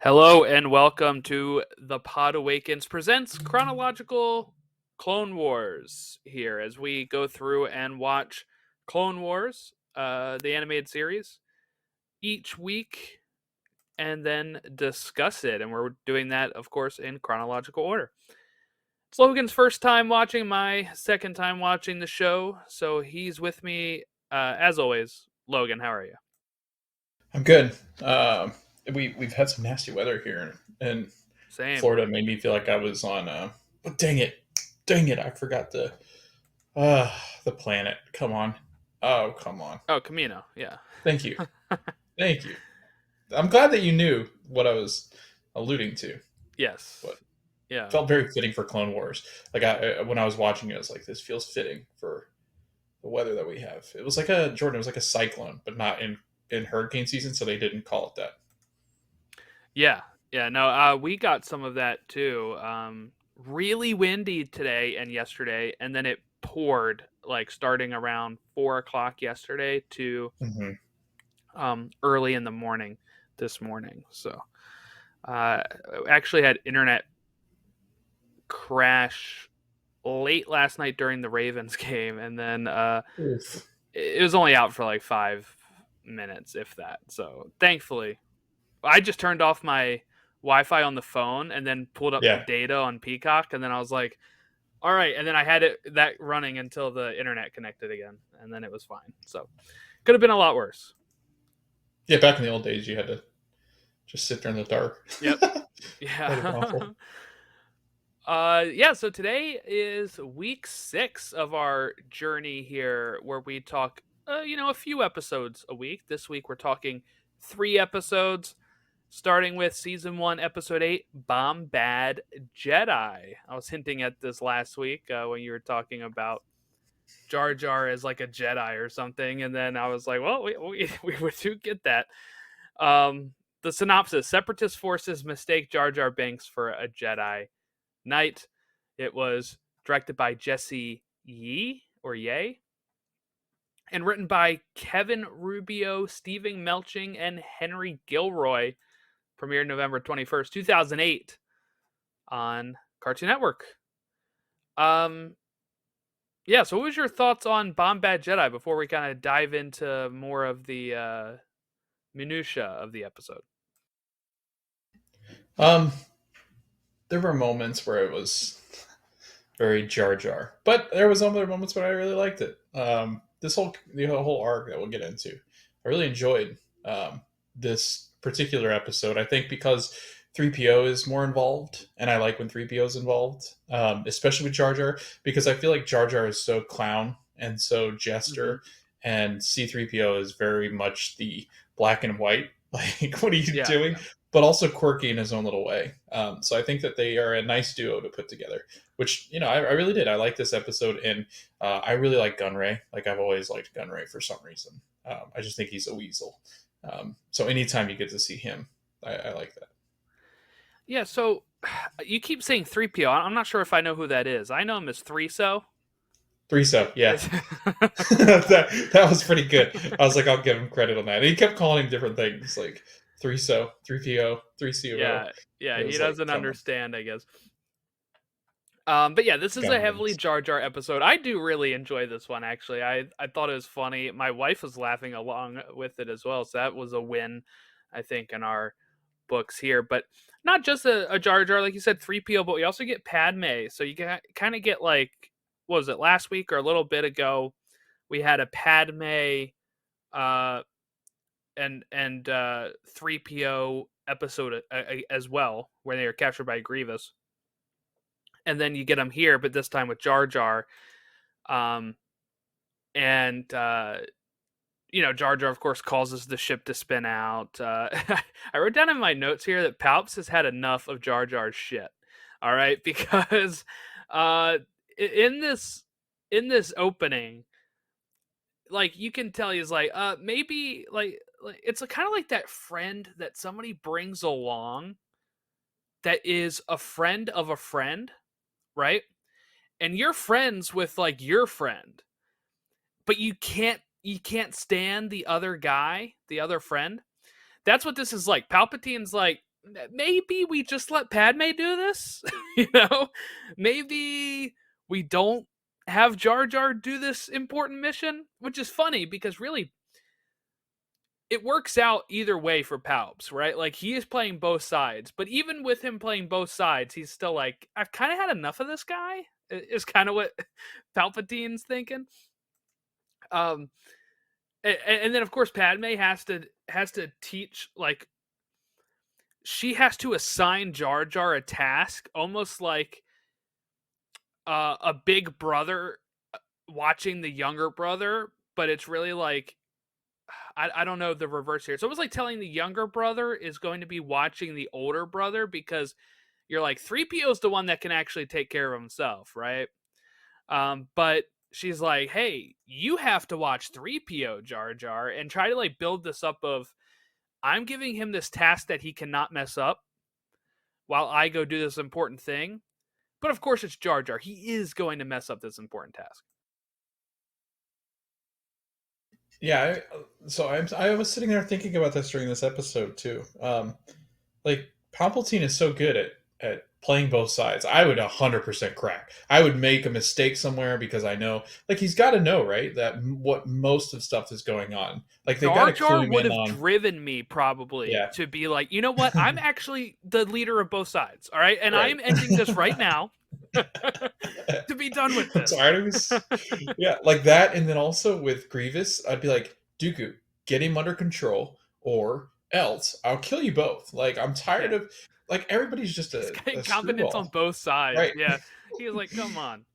Hello and welcome to the Podawakens presents Chronological Clone Wars here as we go through and watch Clone Wars, the animated series, each week and then discuss it. And we're doing that, of course, in chronological order. It's Logan's first time watching, my second time watching the show, so he's with me as always. Logan, how are you? I'm good. We've had some nasty weather here in Same. Florida. It made me feel like I was on. Oh, dang it! I forgot the planet. Come on. Oh, come on. Oh, Camino, yeah. Thank you. Thank you. I'm glad that you knew what I was alluding to, Yes. but Yeah. felt very fitting for Clone Wars. Like when I was watching it, I was like, this feels fitting for the weather that we have. It was like a Jordan. It was like a cyclone, but not in hurricane season, so they didn't call it that. Yeah, yeah, no, we got some of that too. Really windy today and yesterday, and then it poured like starting around 4 o'clock yesterday to Hmm. early in the morning this morning. So, uh, actually had internet crash late last night during the Ravens game, and then Oof. it was only out for like 5 minutes, if that. So, thankfully, I just turned off my Wi-Fi on the phone and then pulled up the Yeah. data on Peacock, and then I was like, "All right," and then I had it that running until the internet connected again, and then it was fine. So could have been a lot worse. Yeah, back in the old days, you had to just sit there in the dark. Yep. That'd be Yeah. awful. Yeah. So today is week 6 of our journey here, where we talk, a few episodes a week. This week we're talking 3 episodes, starting with season 1, episode 8, Bombad Jedi. I was hinting at this last week when you were talking about Jar Jar as like a Jedi or something, and then I was like, well, we do get that. The synopsis: Separatist forces mistake Jar Jar Binks for a Jedi Knight. It was directed by Jesse Yee or Ye, and written by Kevin Rubio, Stephen Melching, and Henry Gilroy. Premiered November 21st, 2008 on Cartoon Network. Um, yeah, so what was your thoughts on Bombad Jedi before we kind of dive into more of the minutia of the episode? Um, there were moments where it was very Jar Jar, but there was other moments when I really liked it. The whole arc that we'll get into, I really enjoyed this particular episode. I think because 3PO is more involved, and I like when 3PO is involved, especially with Jar Jar, because I feel like Jar Jar is so clown and so Mm-hmm. jester, and C3PO is very much the black and white. Like, what are you Yeah, doing? yeah, But also quirky in his own little way. So I think that they are a nice duo to put together, which I really did. I like this episode, and I really like Gunray. Like, I've always liked Gunray for some reason. I just think he's a weasel. So anytime you get to see him, I like that. yeah. So you keep saying 3PO. I'm not sure if I know who that is. I know him as 3So. Three so, yeah. Is That was pretty good. I was like, I'll give him credit on that. And he kept calling him different things, like three so, 3PO, 3CO. yeah, yeah. It He was like, doesn't come on, understand, I guess. But yeah, this is a heavily Gunrings. Jar Jar episode. I do really enjoy this one, actually. I thought it was funny. My wife was laughing along with it as well, so that was a win, I think, in our books here. But not just a Jar Jar, like you said, 3PO, but we also get Padme. So you kind of get like, what was it, last week or a little bit ago? We had a Padme uh, and 3PO episode as well, where they were captured by Grievous. And then you get them here, but this time with Jar Jar. Um, and Jar Jar, of course, causes the ship to spin out. I wrote down in my notes here that Palps has had enough of Jar Jar's shit. All right, because uh, in this opening, like you can tell he's like, maybe like it's kind of like that friend that somebody brings along that is a friend of a friend, right? And you're friends with like your friend, but you can't stand the other guy, the other friend. That's what this is like. Palpatine's like, maybe we just let Padme do this. Maybe we don't have Jar Jar do this important mission, which is funny because really it works out either way for Palps, right? Like he is playing both sides, but even with him playing both sides, he's still like, I've kind of had enough of this guy. Is kind of what Palpatine's thinking. Um, and then of course Padme has to teach, like she has to assign Jar Jar a task, almost like a big brother watching the younger brother, but it's really like I don't know the reverse here. It's almost like telling the younger brother is going to be watching the older brother because you're like 3PO is the one that can actually take care of himself, right? But she's like, hey, you have to watch 3PO Jar Jar and try to like build this up of I'm giving him this task that he cannot mess up while I go do this important thing. But of course, it's Jar Jar. He is going to mess up this important task. Yeah, I was sitting there thinking about this during this episode too. Like Palpatine is so good at playing both sides. I would 100% crack. I would make a mistake somewhere because I know, like he's got to know, right, that what most of stuff is going on. Like they got Jar to clue Jar him would in have on, driven me probably yeah, to be like, you know what? I'm actually the leader of both sides. All right. And right. I'm ending this right now to be done with I'm this. tired of his, yeah, like that. And then also with Grievous, I'd be like, Dooku, get him under control, or else I'll kill you both. Like I'm tired Yeah. of like everybody's just He's a getting confidence on screwball, both sides. right? Yeah. He was like, come on.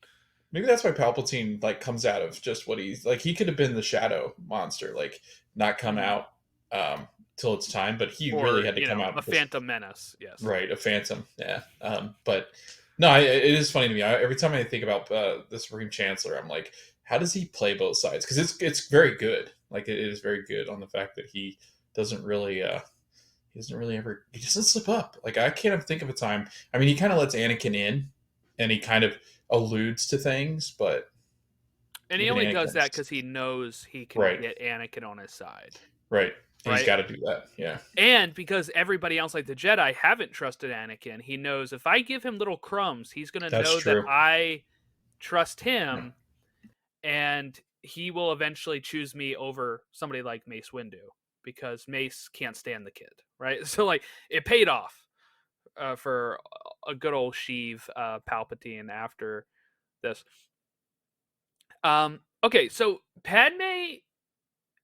Maybe that's why Palpatine like comes out of just what he's like. He could have been the shadow monster, like not come Mm-hmm. out till it's time, but he really Or, had to come a out because Phantom Menace. Yes. right, a phantom, yeah. But no, it is funny to me. Every time I think about the Supreme Chancellor, I'm like, how does he play both sides? Because it's very good. Like it is very good on the fact that doesn't really he doesn't really ever he doesn't slip up. Like I can't think of a time. I mean, he kind of lets Anakin in, and he kind of alludes to things, but And he even only does that Anakin's because he knows he can right, get Anakin on his side. right, and he's Right. got to do that. Yeah, And because everybody else, like the Jedi, haven't trusted Anakin, he knows if I give him little crumbs, he's going to that's know that true. I trust him and he will eventually choose me over somebody like Mace Windu because Mace can't stand the kid, right? So, like, it paid off for a good old Sheev Palpatine after this. Okay, so Padme,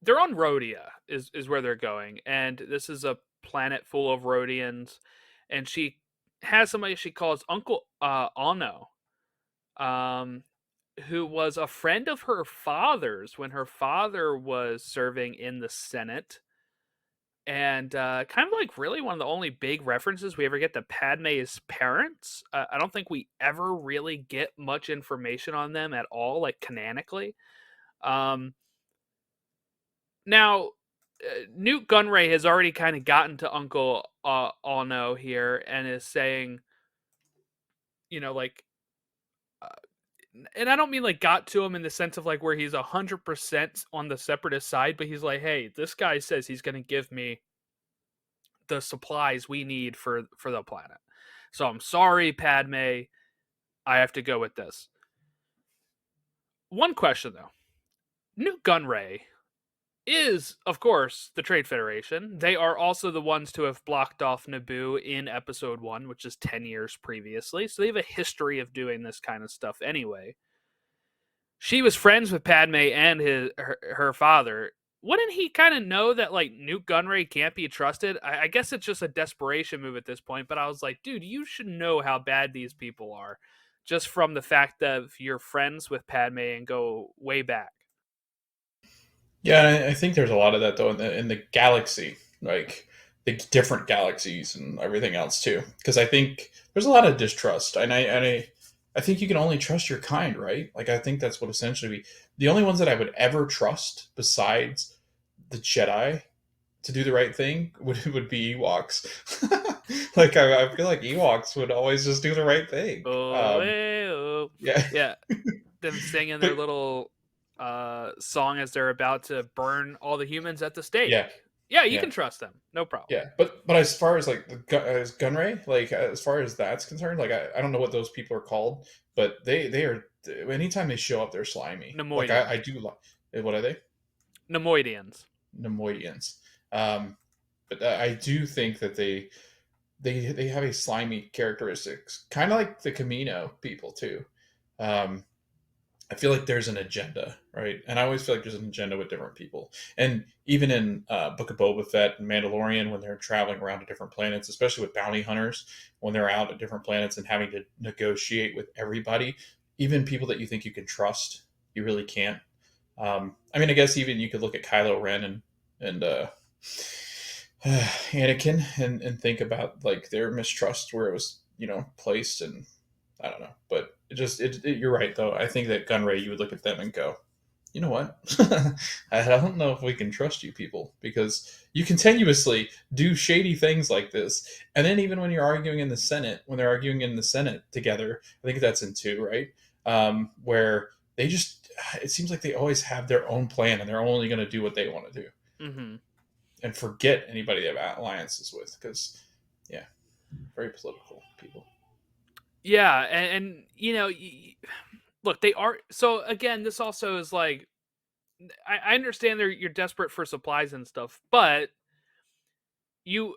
they're on Rhodia is where they're going, and this is a planet full of Rhodians, and she has somebody she calls Uncle Ono, um, who was a friend of her father's when her father was serving in the Senate, and kind of like really one of the only big references we ever get to Padme's parents. I don't think we ever really get much information on them at all, like canonically. Um, Now, Newt Gunray has already kind of gotten to Uncle Ono here and is saying, like, uh, and I don't mean like got to him in the sense of like where he's 100% on the separatist side, but he's like, hey, this guy says he's going to give me the supplies we need for the planet. So I'm sorry, Padme, I have to go with this. One question though, Newt Gunray is, of course, the Trade Federation. They are also the ones to have blocked off Naboo in Episode 1, which is 10 years previously. So they have a history of doing this kind of stuff anyway. She was friends with Padme and her father. Wouldn't he kind of know that, like, Newt Gunray can't be trusted? I guess it's just a desperation move at this point, but I was like, dude, you should know how bad these people are just from the fact that you're friends with Padme and go way back. yeah. I think there's a lot of that though in the galaxy, like the different galaxies and everything else too. Because I think there's a lot of distrust, I think you can only trust your kind, right? Like I think that's what essentially the only ones that I would ever trust besides the Jedi to do the right thing would be Ewoks. Like I feel like Ewoks would always just do the right thing. Oh, eh, oh. Yeah, Yeah, them singing but their little song as they're about to burn all the humans at the stake. yeah, Yeah, you Yeah, can trust them. No problem. yeah. But as far as like as Gunray, like as far as that's concerned, like I don't know what those people are called, but they are anytime they show up, they're slimy. Like I Nemoidian. do like what are they? Nemoidians. Nemoidians. But I do think that they have a slimy characteristics, kind of like the Camino people too. Um, I feel like there's an agenda, right? And I always feel like there's an agenda with different people. And even in Book of Boba Fett and Mandalorian, when they're traveling around to different planets, especially with bounty hunters, when they're out at different planets and having to negotiate with everybody, even people that you think you can trust, you really can't. I mean, I guess even you could look at Kylo Ren and Anakin and think about like their mistrust where it was placed, and I don't know, but you're right though. I think that Gunray, you would look at them and go, you know what? I don't know if we can trust you people because you continuously do shady things like this. And then even when you're arguing in the Senate, when they're arguing in the Senate together, I think that's in two, right? Where they just, it seems like they always have their own plan and they're only going to do what they want to do Mm-hmm. and forget anybody they have alliances with because, yeah, very political people. Yeah, and look, they are. So again, this also is like I understand you're desperate for supplies and stuff, but you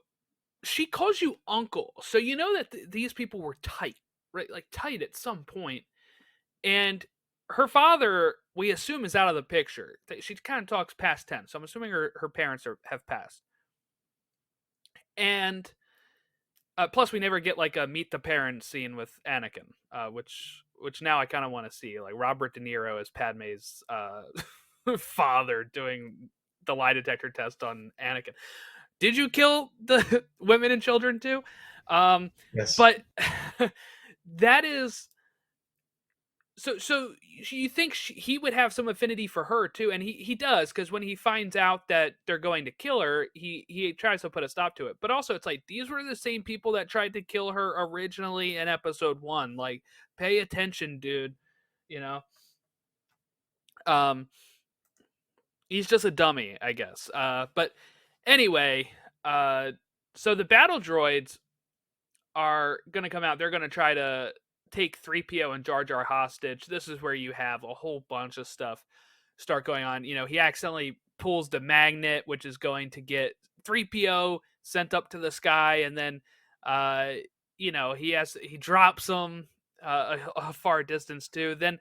she calls you uncle, so you know that these people were tight, right? Like tight at some point, and her father, we assume, is out of the picture. She kind of talks past tense, so I'm assuming her parents have passed, and plus we never get like a meet the parents scene with Anakin, which now I kind of want to see, like Robert De Niro as Padme's father doing the lie detector test on Anakin. Did you kill the women and children too? Um, Yes. but that is so you think he would have some affinity for her too, and he does, because when he finds out that they're going to kill her, he tries to put a stop to it. But also, it's like these were the same people that tried to kill her originally in episode 1. Like, pay attention, dude. You know, um, he's just a dummy, I guess. But anyway, uh, so the battle droids are going to come out. They're going to try to take 3PO and Jar Jar hostage. This is where you have a whole bunch of stuff start going on. He accidentally pulls the magnet, which is going to get 3PO sent up to the sky, and then he drops him a far distance too. Then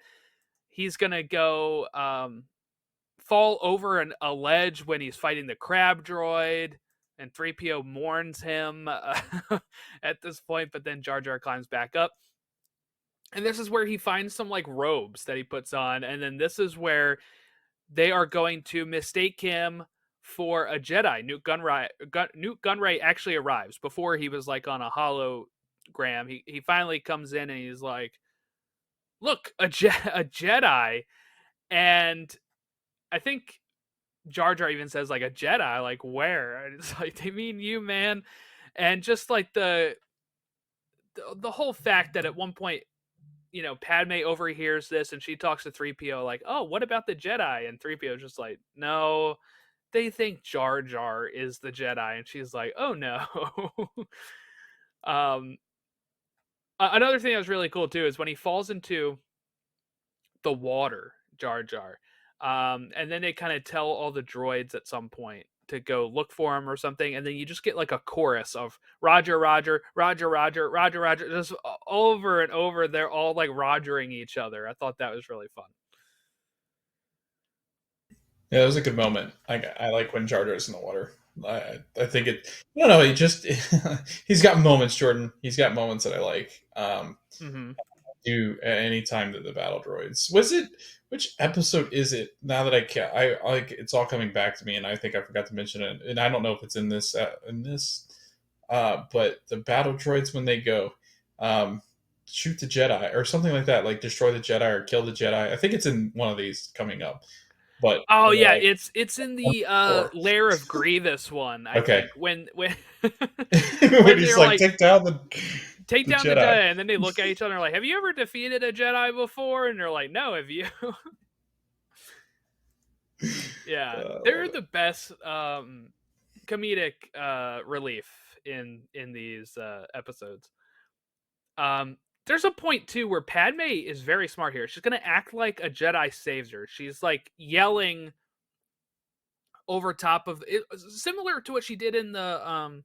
he's going to go fall over a ledge when he's fighting the crab droid, and 3PO mourns him at this point, but then Jar Jar climbs back up. And this is where he finds some like robes that he puts on, and then this is where they are going to mistake him for a Jedi. Newt Gunray actually arrives before he was like on a hologram. He finally comes in and he's like, "Look, a Jedi," and I think Jar Jar even says like a Jedi, like where? And it's like, they mean you, man. And just like the whole fact that at one point, Padme overhears this and she talks to 3PO like, "Oh, what about the Jedi?" And 3PO is just like, "No, they think Jar Jar is the Jedi." And she's like, "Oh no." um Another thing that was really cool too is when he falls into the water, Jar Jar. And then they kind of tell all the droids at some point to go look for him or something, and then you just get like a chorus of Roger, Roger, Roger, Roger, Roger, Roger, just over and over. They're all like rogering each other. I thought that was really fun. Yeah, it was a good moment. I like when Jar Jar's in the water. I think it. I don't know. He just he's got moments, Jordan. He's got moments that I like. Mm-hmm. Do any time that the battle droids was it? Which episode is it? Now that I like it's all coming back to me, and I think I forgot to mention it, and I don't know if it's in this but the battle droids when they go shoot the Jedi or something like that, like destroy the Jedi or kill the Jedi. I think it's in one of these coming up, but Oh when they're yeah, like it's in the or Lair of Grievous one, I okay, think. When when when he's they're like like, take down take the down the Jedi. Jedi, and then they look at each other and are like, "Have you ever defeated a Jedi before?" And they're like, "No, have you?" Yeah, I they're love the it. best. comedic relief in these episodes. Um, there's a point too where Padme is very smart here. She's gonna act like a Jedi saves her. She's like yelling over top of it, similar to what she did in the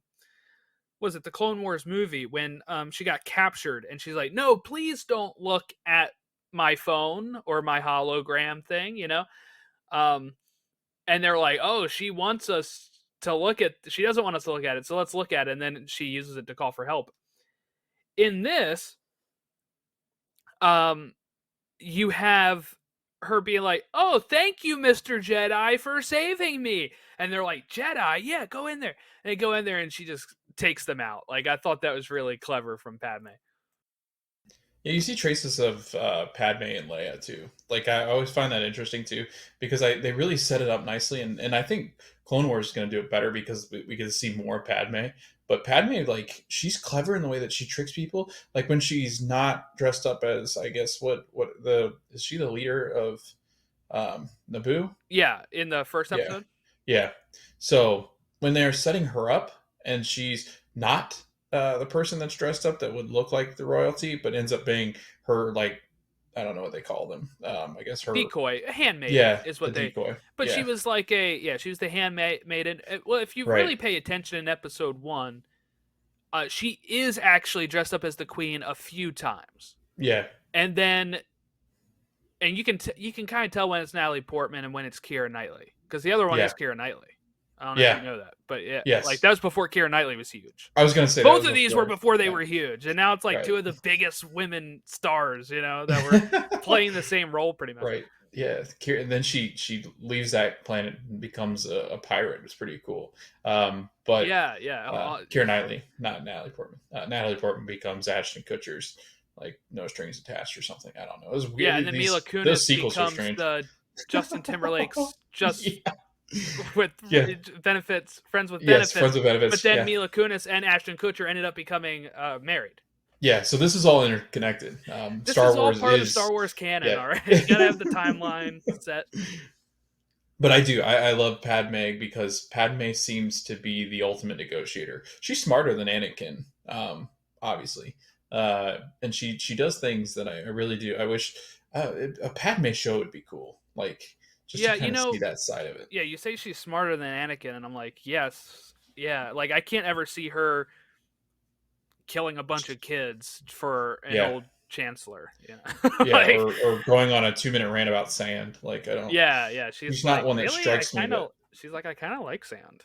was it the Clone Wars movie when she got captured and she's like, "No, please don't look at my phone or my hologram thing," you know? Um and they're like, "Oh, she wants us to look at she doesn't want us to look at it, so let's look at it." And then she uses it to call for help. In this, um you have her being like, "Oh, thank you, Mr. Jedi, for saving me." And they're like, "Jedi, yeah, go in there." And they go in there and she just takes them out. Like, I thought that was really clever from Padme. Yeah, you see traces of Padme and Leia too. Like I always find that interesting too because they really set it up nicely, and I think Clone Wars is going to do it better because we get to see more Padme. But Padme, like she's clever in the way that she tricks people. Like when she's not dressed up as, I guess what the is she the leader of Naboo? Yeah, in the first Yeah. episode. Yeah. So when they're setting her up and she's not the person that's dressed up that would look like the royalty, but ends up being her, like, I don't know what they call them. I guess her, Decoy, a handmaiden yeah, is the what they. decoy. But she Yeah. was like she was the handmaiden. Well, if you Right. really pay attention in episode 1, she is actually dressed up as the queen a few times. Yeah. And then you can kind of tell when it's Natalie Portman and when it's Keira Knightley, because the other one Yeah. is Keira Knightley. I don't know if you Yeah. know that, but yeah, like Yes. that was before Keira Knightley was huge. I was gonna say that Both was of these were before. before they Yeah. were huge, and now it's like Right. two of the biggest women stars, that were playing the same role pretty much. Right. Yeah. And then she leaves that planet and becomes a pirate. It's pretty cool. But Yeah, yeah, Keira Knightley, not Natalie Portman. Natalie Portman becomes Ashton Kutcher's, like, no strings attached or something. I don't know. It was yeah, weird. and then Mila Those Kunis sequels are becomes strange. the Justin Timberlake's just Yeah. with Yeah. benefits, friends with Yes. benefits. Friends with But benefits. then Yeah. Mila Kunis and Ashton Kutcher ended up becoming married. Yeah. So this is all interconnected. This Star is all Wars part of the Star is, Wars canon, yeah. all right? You gotta have the timeline set. But I do. I love Padme because Padme seems to be the ultimate negotiator. She's smarter than Anakin, obviously, and she does things that I really do. I wish a Padme show would be cool, like just to Yeah, kind of see that side of it. yeah, you say she's smarter than Anakin, and I'm like, yes, yeah. Like, I can't ever see her killing a bunch of kids for an Yeah, old chancellor. yeah, Like, or going on a 2 minute rant about sand. Like I don't. yeah, yeah. She's She's not like, one that really? I strikes me, kind of. but She's like, I kind of like sand.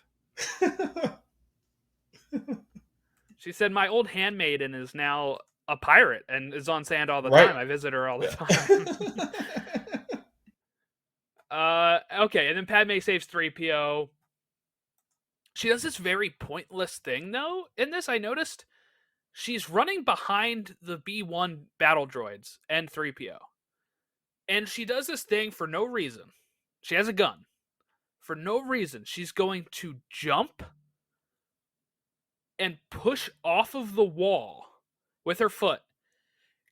She said, my old handmaiden is now a pirate and is on sand all the right. time. I visit her all the Yeah. time. Okay, and then Padme saves 3PO. She does this very pointless thing, though. In this, I noticed she's running behind the B1 battle droids and 3PO. And she does this thing for no reason. She has a gun. For no reason. She's going to jump and push off of the wall with her foot,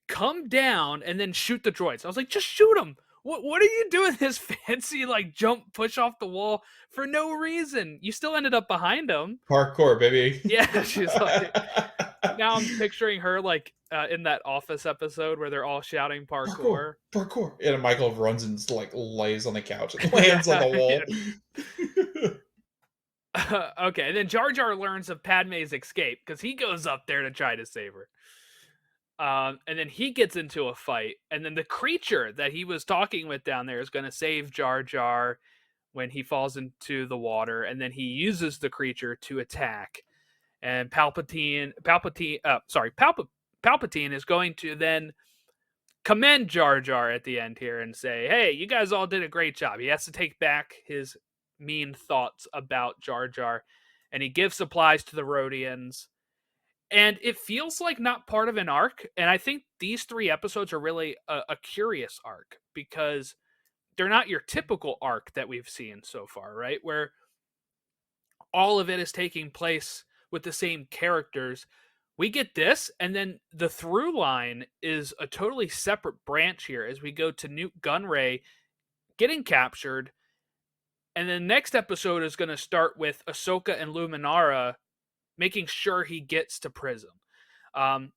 come down, and then shoot the droids. I was like, just shoot them. What are you doing this fancy, like, jump, push off the wall for no reason? You still ended up behind them. Parkour, baby. Yeah, she's like, now I'm picturing her, like, in that Office episode where they're all shouting Parkour, parkour. parkour. And Michael runs and like lays on the couch and lands on the wall. Okay, and then Jar Jar learns of Padme's escape because he goes up there to try to save her. And then he gets into a fight, and then the creature that he was talking with down there is going to save Jar Jar when he falls into the water, and then he uses the creature to attack. And Palpatine is going to then commend Jar Jar at the end here and say, "Hey, you guys all did a great job." He has to take back his mean thoughts about Jar Jar, and he gives supplies to the Rhodians. And it feels like not part of an arc. And I think these 3 episodes are really a curious arc because they're not your typical arc that we've seen so far, right? Where all of it is taking place with the same characters. We get this, and then the through line is a totally separate branch here as we go to Newt Gunray getting captured And the next episode is going to start with Ahsoka and Luminara making sure he gets to prison. Um,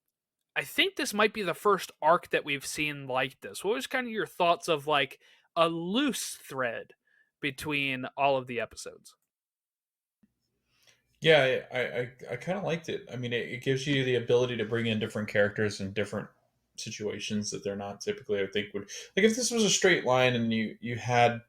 I think this might be the first arc that we've seen like this. What was kind of your thoughts of like a loose thread between all of the episodes? Yeah, I kind of liked it. I mean, it gives you the ability to bring in different characters in different situations that they're not typically. I think would like if this was a straight line and you had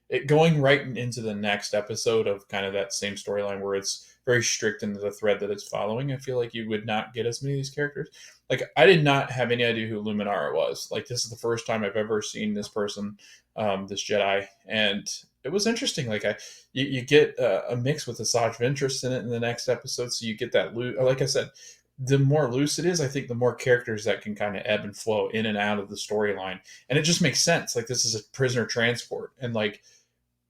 it going right into the next episode of kind of that same storyline where it's very strict into the thread that it's following. I feel like you would not get as many of these characters. Like I did not have any idea who Luminara was. Like this is the first time I've ever seen this person, this Jedi, and it was interesting. Like you get a mix with Asajj Ventress in it in the next episode, so you get that loose. Like I said, the more loose it is, I think the more characters that can kind of ebb and flow in and out of the storyline, and it just makes sense. Like this is a prisoner transport, and like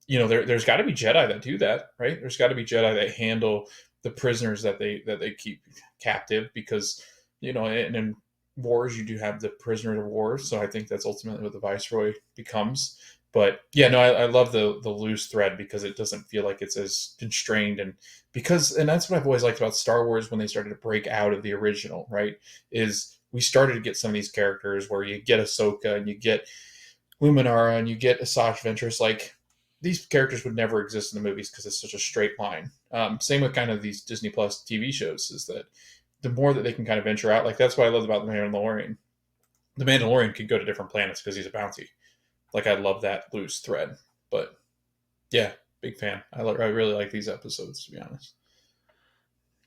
there's got to be Jedi that do that, right? There's got to be Jedi that handle the prisoners that they keep captive because in wars you do have the prisoner of war, so I think that's ultimately what the viceroy becomes. But yeah, no, I love the loose thread because it doesn't feel like it's as constrained, and that's what I've always liked about Star Wars when they started to break out of the original, right? Is we started to get some of these characters where you get Ahsoka and you get Luminara and you get Asajj Ventress. Like these characters would never exist in the movies because it's such a straight line. Same with kind of these Disney Plus TV shows is that the more that they can kind of venture out, like that's what I love about the Mandalorian. The Mandalorian could go to different planets because he's a bounty. Like I love that loose thread. But yeah, big fan. I really like these episodes to be honest.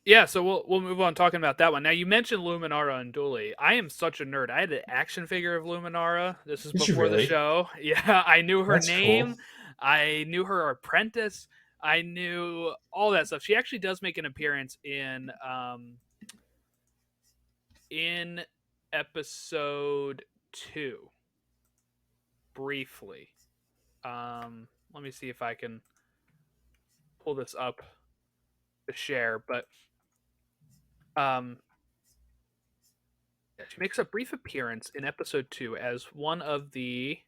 Yeah, so we'll move on talking about that one. Now you mentioned Luminara and Dooley. I am such a nerd. I had an action figure of Luminara. This is Did you before the really? show. Yeah, I knew her That's name. cool. I knew her apprentice. I knew all that stuff. She actually does make an appearance in episode 2 briefly. Let me see if I can pull this up to share, but um yeah, she makes a brief appearance in episode 2 as one of the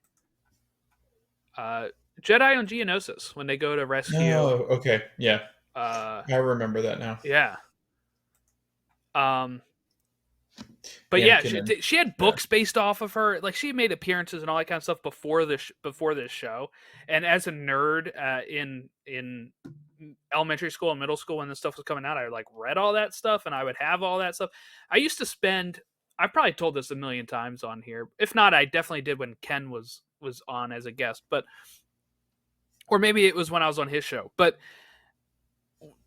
uh, Jedi on Geonosis when they go to rescue. Oh, okay. Yeah. Uh, I remember that now. yeah. Um, but yeah, Anakin and she had yeah. books based off of her. Like she made appearances and all that kind of stuff before this show. And as a nerd in elementary school and middle school when this stuff was coming out, I like read all that stuff and I would have all that stuff. I used to spend. I've probably told this a million times on here. If not, I definitely did when Ken was on as a guest. But or maybe it was when I was on his show. But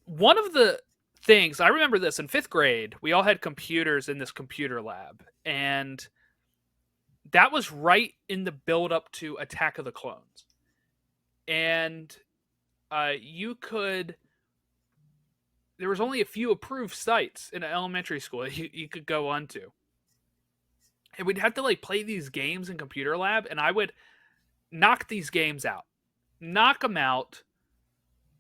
one of the things I remember this in 5th grade, we all had computers in this computer lab, and that was right in the build up to Attack of the Clones. And you could there was only a few approved sites in elementary school that you could go onto. And we'd have to like play these games in computer lab, and I would knock these games out. Knock them out.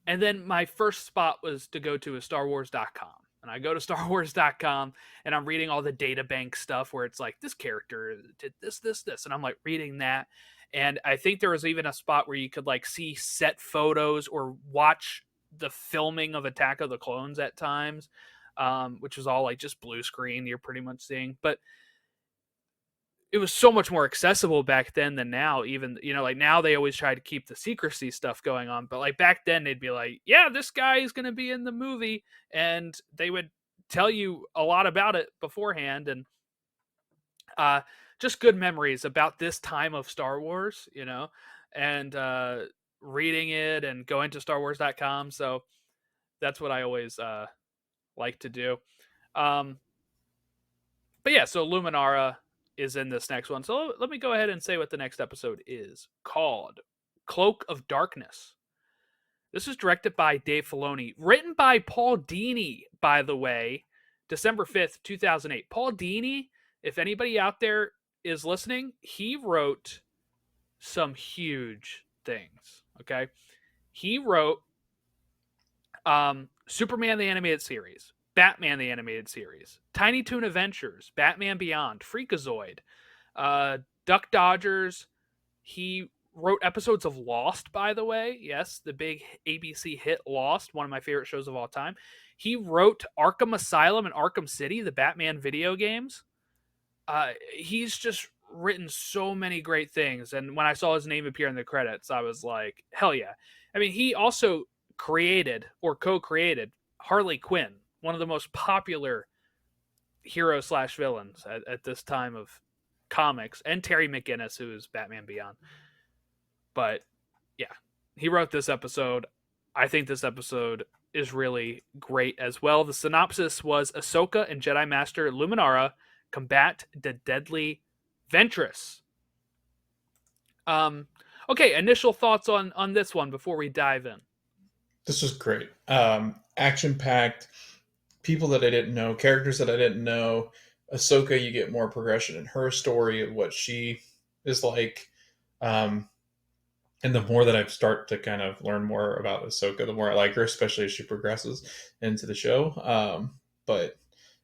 And then my first spot was to go to a StarWars.com. And I go to StarWars.com and I'm reading all the data bank stuff where it's like, this character did this. And I'm like reading that. And I think there was even a spot where you could like see set photos or watch the filming of Attack of the Clones at times, which was all like just blue screen you're pretty much seeing. But it was so much more accessible back then than now. Even like now they always try to keep the secrecy stuff going on, but like back then they'd be like, yeah, this guy is going to be in the movie, and they would tell you a lot about it beforehand. And uh just good memories about this time of Star Wars, and reading it and going to starwars.com. So that's what I always like to do. um but yeah, so Luminara is in this next one. So let me go ahead and say what the next episode is called: Cloak of Darkness. This is directed by Dave Filoni, written by Paul Dini, by the way, December 5th, 2008. Paul Dini, if anybody out there is listening, he wrote some huge things. Okay. He wrote Superman the Animated Series, Batman the Animated Series, Tiny Toon Adventures, Batman Beyond, Freakazoid, Duck Dodgers. He wrote episodes of Lost, by the way. Yes, the big ABC hit Lost, one of my favorite shows of all time. He wrote Arkham Asylum and Arkham City, the Batman video games. He's just written so many great things, and when I saw his name appear in the credits, I was like, hell yeah. I mean, he also created or co-created Harley Quinn, one of the most popular hero slash villains at this time of comics, and Terry McGinnis, who is Batman Beyond. But yeah, he wrote this episode. I think this episode is really great as well. The synopsis was Ahsoka and Jedi Master Luminara combat the deadly Ventress. Um, okay, initial thoughts on this one before we dive in. This was great. Action packed. People that I didn't know, characters that I didn't know. Ahsoka, you get more progression in her story of what she is like. Um, and the more that I start to kind of learn more about Ahsoka, the more I like her, especially as she progresses into the show. But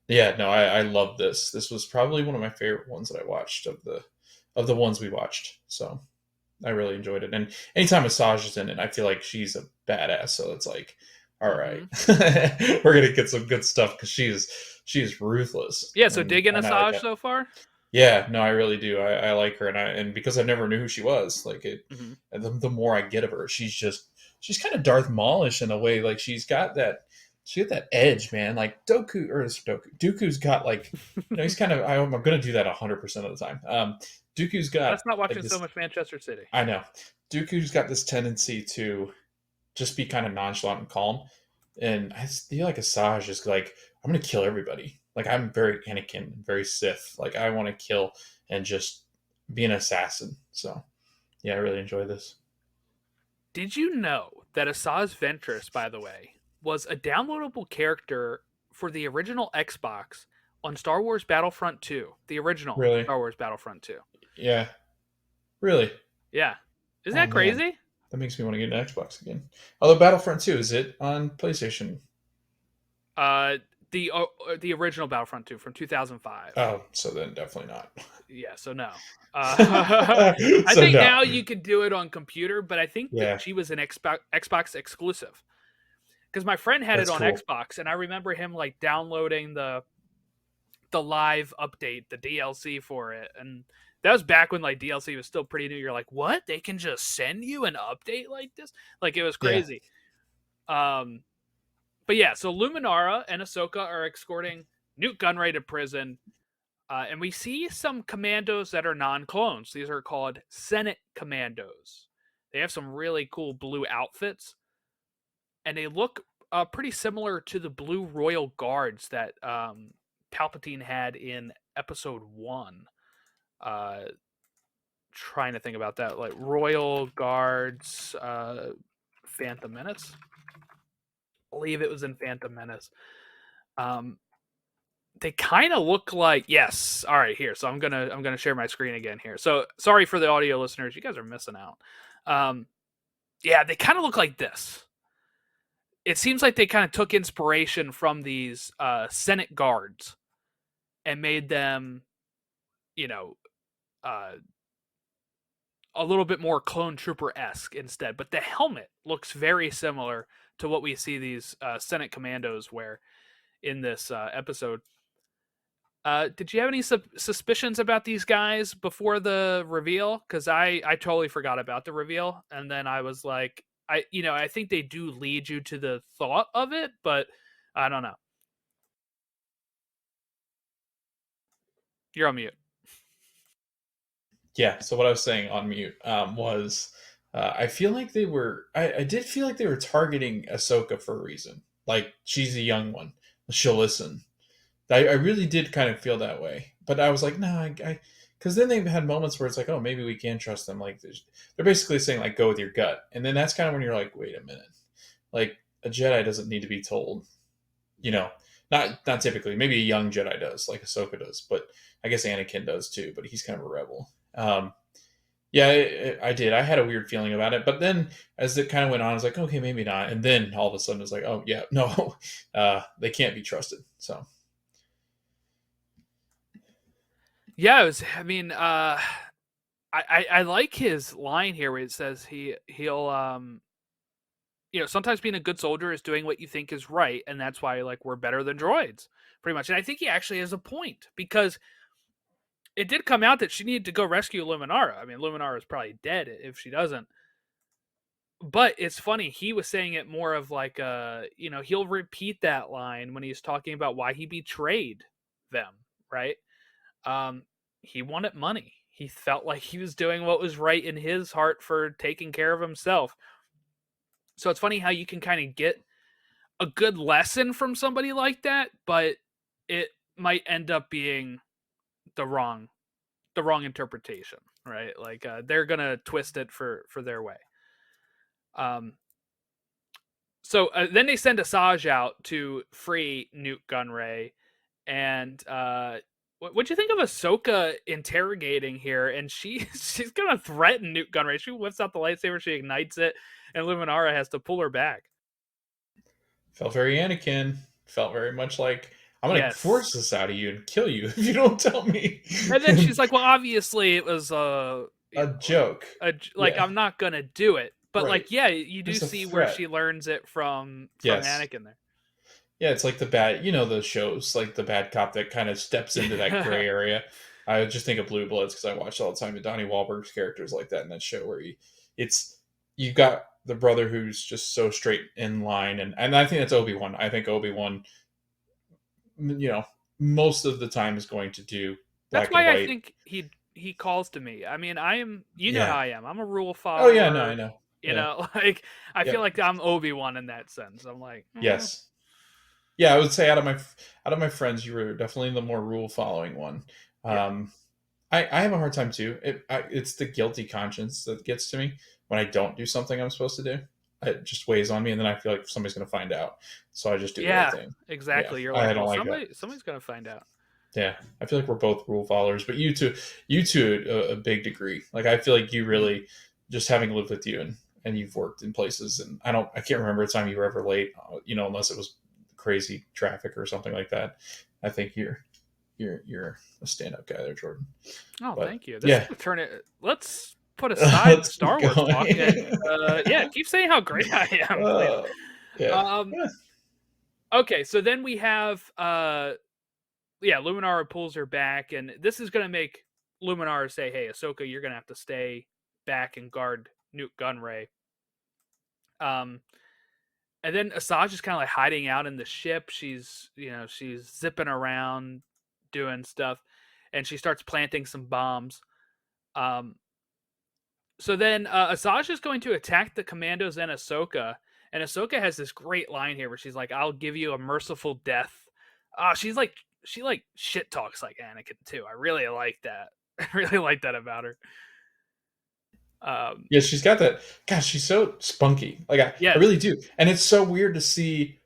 yeah, no, I love this. This was probably one of my favorite ones that I watched of the ones we watched. So I really enjoyed it. And anytime Asajj is in it, I feel like she's a badass. So it's like, all right, Mm-hmm. we're gonna get some good stuff because she is ruthless, Yeah, so and digging I like Asajj that. so far? Yeah, no, I really do. I like her, and because I never knew who she was, like it. Mm-hmm. And the more I get of her, she's kind of Darth Maulish in a way. Like she got that edge, man. Like Dooku's got like, he's kind of. I'm gonna do that 100% of the time. Dooku's got That's not like watching so this. much Manchester City. I know Dooku's got this tendency to just be kind of nonchalant and calm, and I feel like Asajj is like, I'm gonna kill everybody. Like I'm very Anakin, very Sith. Like I want to kill and just be an assassin. So yeah, I really enjoy this. Did you know that Asajj Ventress, by the way, was a downloadable character for the original Xbox on Star Wars Battlefront 2? The original Really? Star Wars Battlefront 2. Yeah. Really? Yeah. Isn't Oh that man, crazy? that makes me want to get an Xbox again. Although Battlefront 2, is it on PlayStation? Uh, the original Battlefront 2 from 2005. Oh, so then definitely not. Yeah, so no. I So think no. now you could do it on computer, but I think that Yeah, she was an Xbox exclusive because my friend had it that's on cool. Xbox, and I remember him like downloading the live update, the DLC for it, and that was back when like DLC was still pretty new. You're like, what? They can just send you an update like this? Like it was Yeah. crazy. Um, but yeah, so Luminara and Ahsoka are escorting Newt Gunray to prison. And we see some commandos that are non-clones. These are called Senate commandos. They have some really cool blue outfits, and they look pretty similar to the blue royal guards that Palpatine had in Episode 1. Uh, Trying to think about that, like royal guards, Phantom Menace. I believe it was in Phantom Menace. Um, they kind of look like, yes. All right, here. So I'm gonna share my screen again here. So sorry for the audio listeners, you guys are missing out. Yeah, they kind of look like this. It seems like they kind of took inspiration from these Senate guards and made them, you know, uh, a little bit more clone trooper esque instead. But the helmet looks very similar to what we see these Senate commandos wear in this episode. Did you have any suspicions about these guys before the reveal? Because I totally forgot about the reveal, and then I was like, I think they do lead you to the thought of it, but I don't know. You're on mute. Yeah. So what I was saying on mute was, I feel like I did feel like they were targeting Ahsoka for a reason. Like she's a young one, she'll listen. I really did kind of feel that way, but I was like, no, because then they've had moments where it's like, oh, maybe we can trust them. Like they're basically saying like, go with your gut, and then that's kind of when you're like, wait a minute, like a Jedi doesn't need to be told, you know, not typically. Maybe a young Jedi does, like Ahsoka does, but I guess Anakin does too. But he's kind of a rebel. Yeah, I did. I had a weird feeling about it, but then as it kind of went on, I was like, okay, maybe not. And then all of a sudden, it's like, oh yeah, no, they can't be trusted. So Yeah, it was. I mean, I like his line here where it says he'll sometimes being a good soldier is doing what you think is right, and that's why like we're better than droids, pretty much. And I think he actually has a point because it did come out that she needed to go rescue Luminara. I mean, Luminara is probably dead if she doesn't. But it's funny, he was saying it more of like he'll repeat that line when he's talking about why he betrayed them, right? Um, he wanted money. He felt like he was doing what was right in his heart for taking care of himself. So it's funny how you can kind of get a good lesson from somebody like that, but it might end up being the wrong interpretation, right? Like they're gonna twist it for their way. Um, so then they send Asajj out to free Nute Gunray, and what'd you think of Ahsoka interrogating here? And she's gonna threaten Nute Gunray. She whips out the lightsaber, she ignites it, and Luminara has to pull her back. Felt very Anakin. Felt very much like I'm gonna Yes. force this out of you and kill you if you don't tell me. And then she's like, "Well, obviously it was A joke. like Yeah. I'm not gonna do it." But Right. like, yeah, you do Just a see where threat. she learns it from Yes. Anakin Yeah, it's like the bad, the shows, like the bad cop that kind of steps into that there. gray area. I just think of Blue Bloods because I watch all the time. And Donnie Wahlberg's characters like that in that show where it's you got the brother who's just so straight in line, and I think that's Obi-Wan. I think Obi-Wan, you know, most of the time is going to do That's black and why I white. think he calls to me. I mean, I am, you know how Yeah. I am. I'm a rule Oh yeah, no, I follower. know. Yeah. Like I feel Yep. like I'm Obi-Wan in that sense. I'm like, Yes. Yeah, I would say out of my friends, you were definitely the more rule following one. yeah. Um, I have a hard time too. It's the guilty conscience that gets to me when I don't do something I'm supposed to do. It just weighs on me, and then I feel like somebody's going to find out. So I just do the right Yeah, thing. Yeah, exactly. You're I like, don't well, like that. somebody's gonna find out. Yeah, I feel like we're both rule followers, but you two, a big degree. Like I feel like you Mhm. really just having lived with you and you've worked in places, and I can't remember a time you were ever late. Unless it was crazy traffic or something like that. I think you're a stand up guy there, Jordan. Oh, But thank you. This is yeah, gonna turn it. Let's put aside let's the keep Star Wars talk and going. yeah, keep saying how great I am, please. uh, yeah. Um. Okay, so then we have yeah, Luminara pulls her back, and this is gonna make Luminara say, "Hey, Ahsoka, you're gonna have to stay back and guard Nute Gunray." Um, and then Asajj is kind of like hiding out in the ship. She's zipping around, doing stuff, and she starts planting some bombs. Um, so then Asajj is going to attack the commandos and Ahsoka has this great line here where she's like, "I'll give you a merciful death." She like shit talks like Anakin too. I really like that. I really like that about her. Um, Yeah, she's got that. Gosh, she's so spunky. Like I yes, really do, and it's so weird to see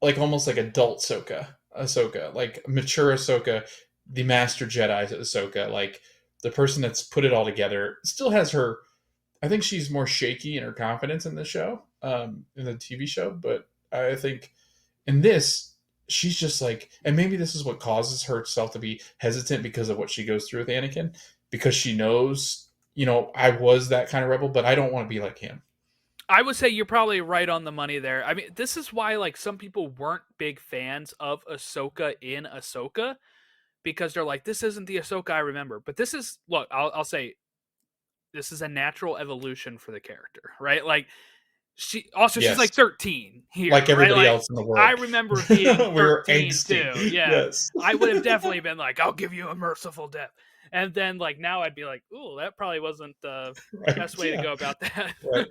like almost like adult Ahsoka, like mature Ahsoka, the Master Jedi Ahsoka, like the person that's put it all together. Still has her. I think she's more shaky in her confidence in the show, in the TV show. But I think in this, she's just like, and maybe this is what causes herself to be hesitant because of what she goes through with Anakin, because she knows, I was that kind of rebel, but I don't want to be like him. I would say you're probably right on the money there. I mean, this is why like some people weren't big fans of Ahsoka in Ahsoka because they're like, this isn't the Ahsoka I remember. But this is look, I'll say this is a natural evolution for the character, right? Like she's like Yes, 13 here, like right? everybody Like else in the I world. remember being We're 13 angsty. too. Yeah. Yes. I would have definitely been like, I'll give you a merciful death. And then like now I'd be like, ooh, that probably wasn't the Right. best way to Yeah. go about that. Right.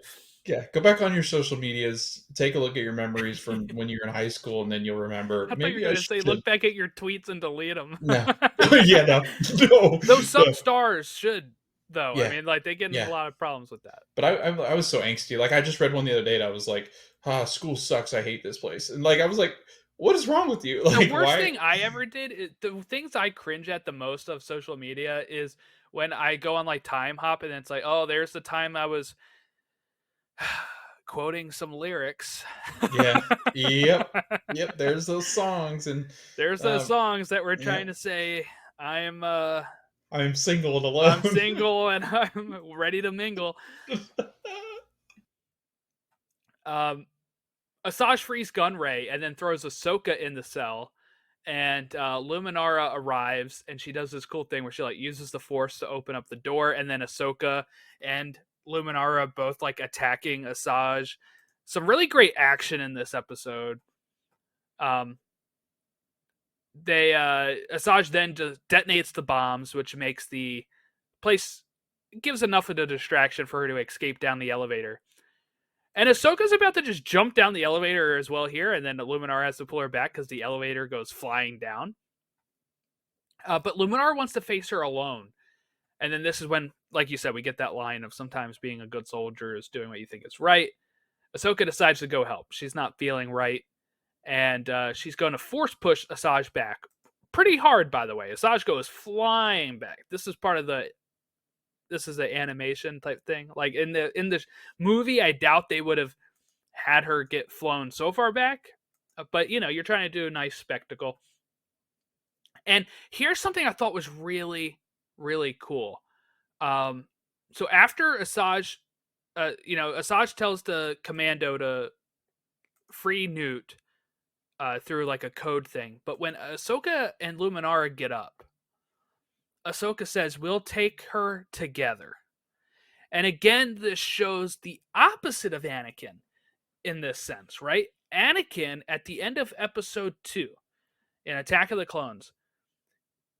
Yeah. Go back on your social medias, take a look at your memories from when you were in high school, and then you'll remember I thought you were maybe I gonna say should. look back at your tweets and delete them. No. Yeah. No. No. Though some No. stars should, though. I Yeah. mean, like they get in a Yeah. lot of problems with that. But I was so angsty. Like I just read one the other day, and I was like, school sucks. I hate this place. And like I was like, what is wrong with you? The Like worst why? thing I ever did, the things I cringe at the most of social media is when I go on like time hop and it's like, oh, there's the time I was quoting some lyrics. Yeah. Yep. Yep. There's those songs, and There's those um, songs that were yeah. trying to say I'm I'm single and I'm alone. single and I'm ready to mingle. Um, Asajj frees Gunray and then throws Ahsoka in the cell. And Luminara arrives and she does this cool thing where she like uses the Force to open up the door, and then Ahsoka and Luminara both like attacking Asajj. Some really great action in this episode. Um, they Asajj then detonates the bombs, which makes the place gives enough of a distraction for her to escape down the elevator. And Ahsoka's about to just jump down the elevator as well here, and then Luminar has to pull her back because the elevator goes flying down. But Luminar wants to face her alone. And then this is when, like you said, we get that line of sometimes being a good soldier is doing what you think is right. Ahsoka decides to go help. She's not feeling right. And she's going to force push Asajj back. Pretty hard, by the way. Asajj goes flying back. This is part of the this is an animation type thing. Like in the movie, I doubt they would have had her get flown so far back. But you know, you're trying to do a nice spectacle. And here's something I thought was really, really cool. Um, so after Asajj, Asajj tells the commando to free Newt through like a code thing. But when Ahsoka and Luminara get up, Ahsoka says, "We'll take her together." And again, this shows the opposite of Anakin in this sense, right? Anakin at the end of episode 2 in Attack of the Clones,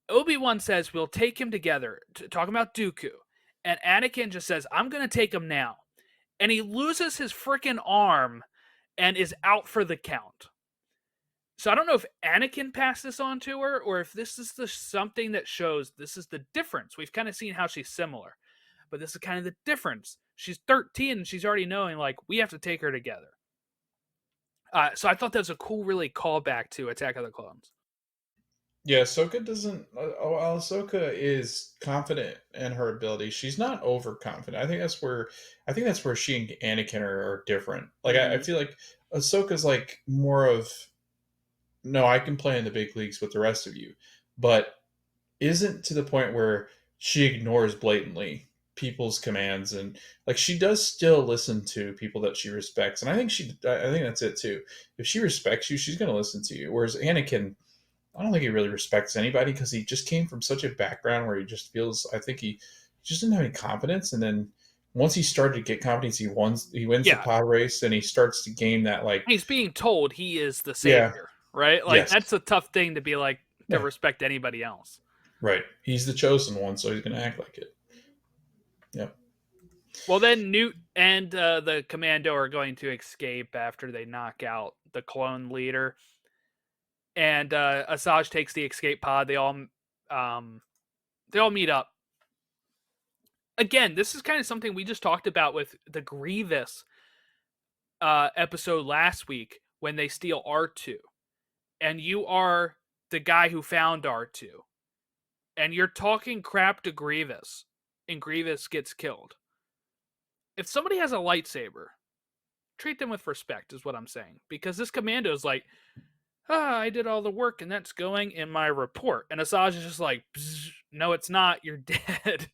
Obi-Wan says, "We'll take him together," talking about Dooku. And Anakin just says, "I'm going to take him now." And he loses his freaking arm and is out for the count. So I don't know if Anakin passed this on to her or if this is something that shows this is the difference. We've kind of seen how she's similar, but this is kind of the difference. She's 13 and she's already knowing, like, we have to take her together. So I thought that was a cool, really callback to Attack of the Clones. Yeah, Ahsoka doesn't. While Ahsoka is confident in her ability, she's not overconfident. I think that's where she and Anakin are different. Like I Mm-hmm. feel like Ahsoka's like more of no, I can play in the big leagues with the rest of you, but isn't to the point where she ignores blatantly people's commands and like she does still listen to people that she respects, and I think that's it too. If she respects you, she's going to listen to you. Whereas Anakin, I don't think he really respects anybody because he just came from such a background where he just feels. I think he just didn't have any confidence, and then once he started to get confidence, he wins the Yeah, pod race, and he starts to gain that like he's being told he is the yeah, savior, right? Like yes, that's a tough thing to be like to yeah, respect anybody else. right. He's the chosen one, so he's going to act like it. Yep. Well, then Newt and the commando are going to escape after they knock out the clone leader, and Asajj takes the escape pod. They all meet up. Again, this is kind of something we just talked about with the Grievous episode last week when they steal R2, and you are the guy who found R2, and you're talking crap to Grievous, and Grievous gets killed. If somebody has a lightsaber, treat them with respect, is what I'm saying. Because this commando is like, I did all the work and that's going in my report. And Asajj is just like, no, it's not. You're dead.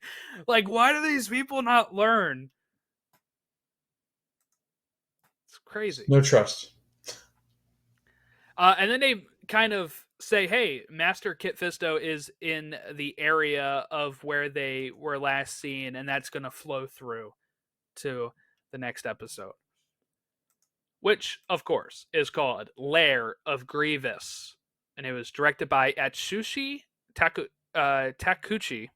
Like, why do these people not learn? It's crazy. No trust. And then they kind of say, hey, Master Kit Fisto is in the area of where they were last seen, and that's going to flow through to the next episode. Which, of course, is called Lair of Grievous. And it was directed by Atsushi Takuchi.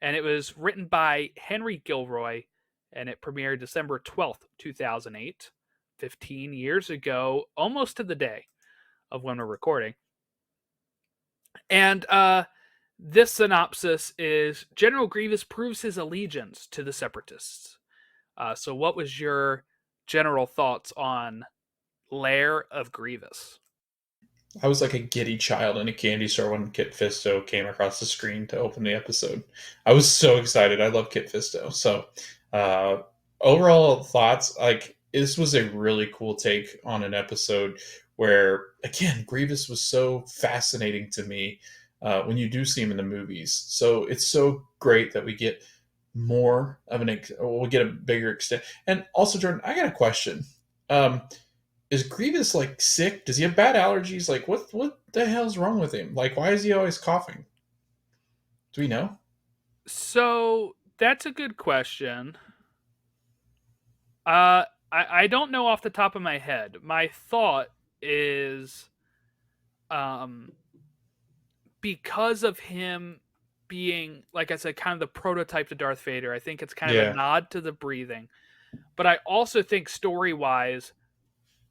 And it was written by Henry Gilroy. And it premiered December 12th, 2008. 15 years ago, almost to the day of when we're recording. And this synopsis is General Grievous proves his allegiance to the Separatists. So what was your general thoughts on Lair of Grievous? I was like a giddy child in a candy store when Kit Fisto came across the screen to open the episode. I was so excited. I love Kit Fisto. So, uh, overall thoughts, like this was a really cool take on an episode where, again, Grievous was so fascinating to me. when you do see him in the movies. So it's so great that we get more of we'll get a bigger extent. And also, Jordan, I got a question. Um, is Grievous like sick? Does he have bad allergies? Like, what the hell's wrong with him? Like, why is he always coughing? Do we know? So that's a good question. I don't know off the top of my head. My thought is, um, because of him being, like I said, kind of the prototype to Darth Vader. I think it's kind of a Yeah. nod to the breathing, but I also think story wise,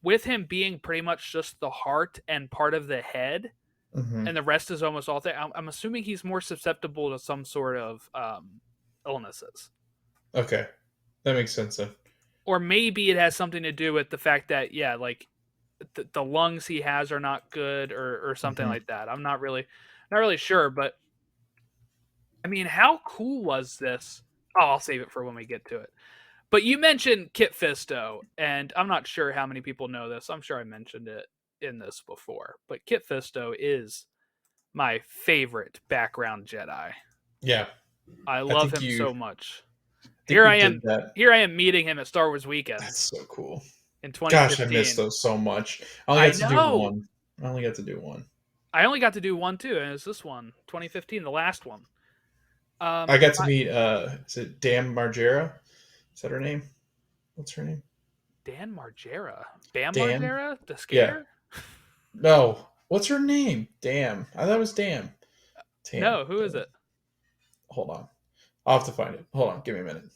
with him being pretty much just the heart and part of the head, Hmm. and the rest is almost all there. I'm assuming he's more susceptible to some sort of illnesses, Okay, that makes sense then. or maybe it has something to do with the fact that yeah, like the lungs he has are not good, or something Hmm. like that. I'm not really sure, but I mean, how cool was this? Oh, I'll save it for when we get to it. But you mentioned Kit Fisto, and I'm not sure how many people know this. I'm sure I mentioned it in this before, but Kit Fisto is my favorite background Jedi. Yeah, I I love think him you. so much. I think Here we I did am. that. Here I am meeting him at Star Wars That's weekends so cool. in Gosh, I miss 2015. those so much. I only I got to do know. one. I only got to do one. I only got to do one too, and it's this one, 2015, the last one. I got to My, meet. Is it Dan Margera? Is that her name? What's her name? Dan Margera, Bam Dan. Margera, the Yeah. skater. No. What's her name? Damn. I thought it was Damn. Tam. No, who is Damn. it? Hold on. I'll have to find it. Hold on. Give me a minute.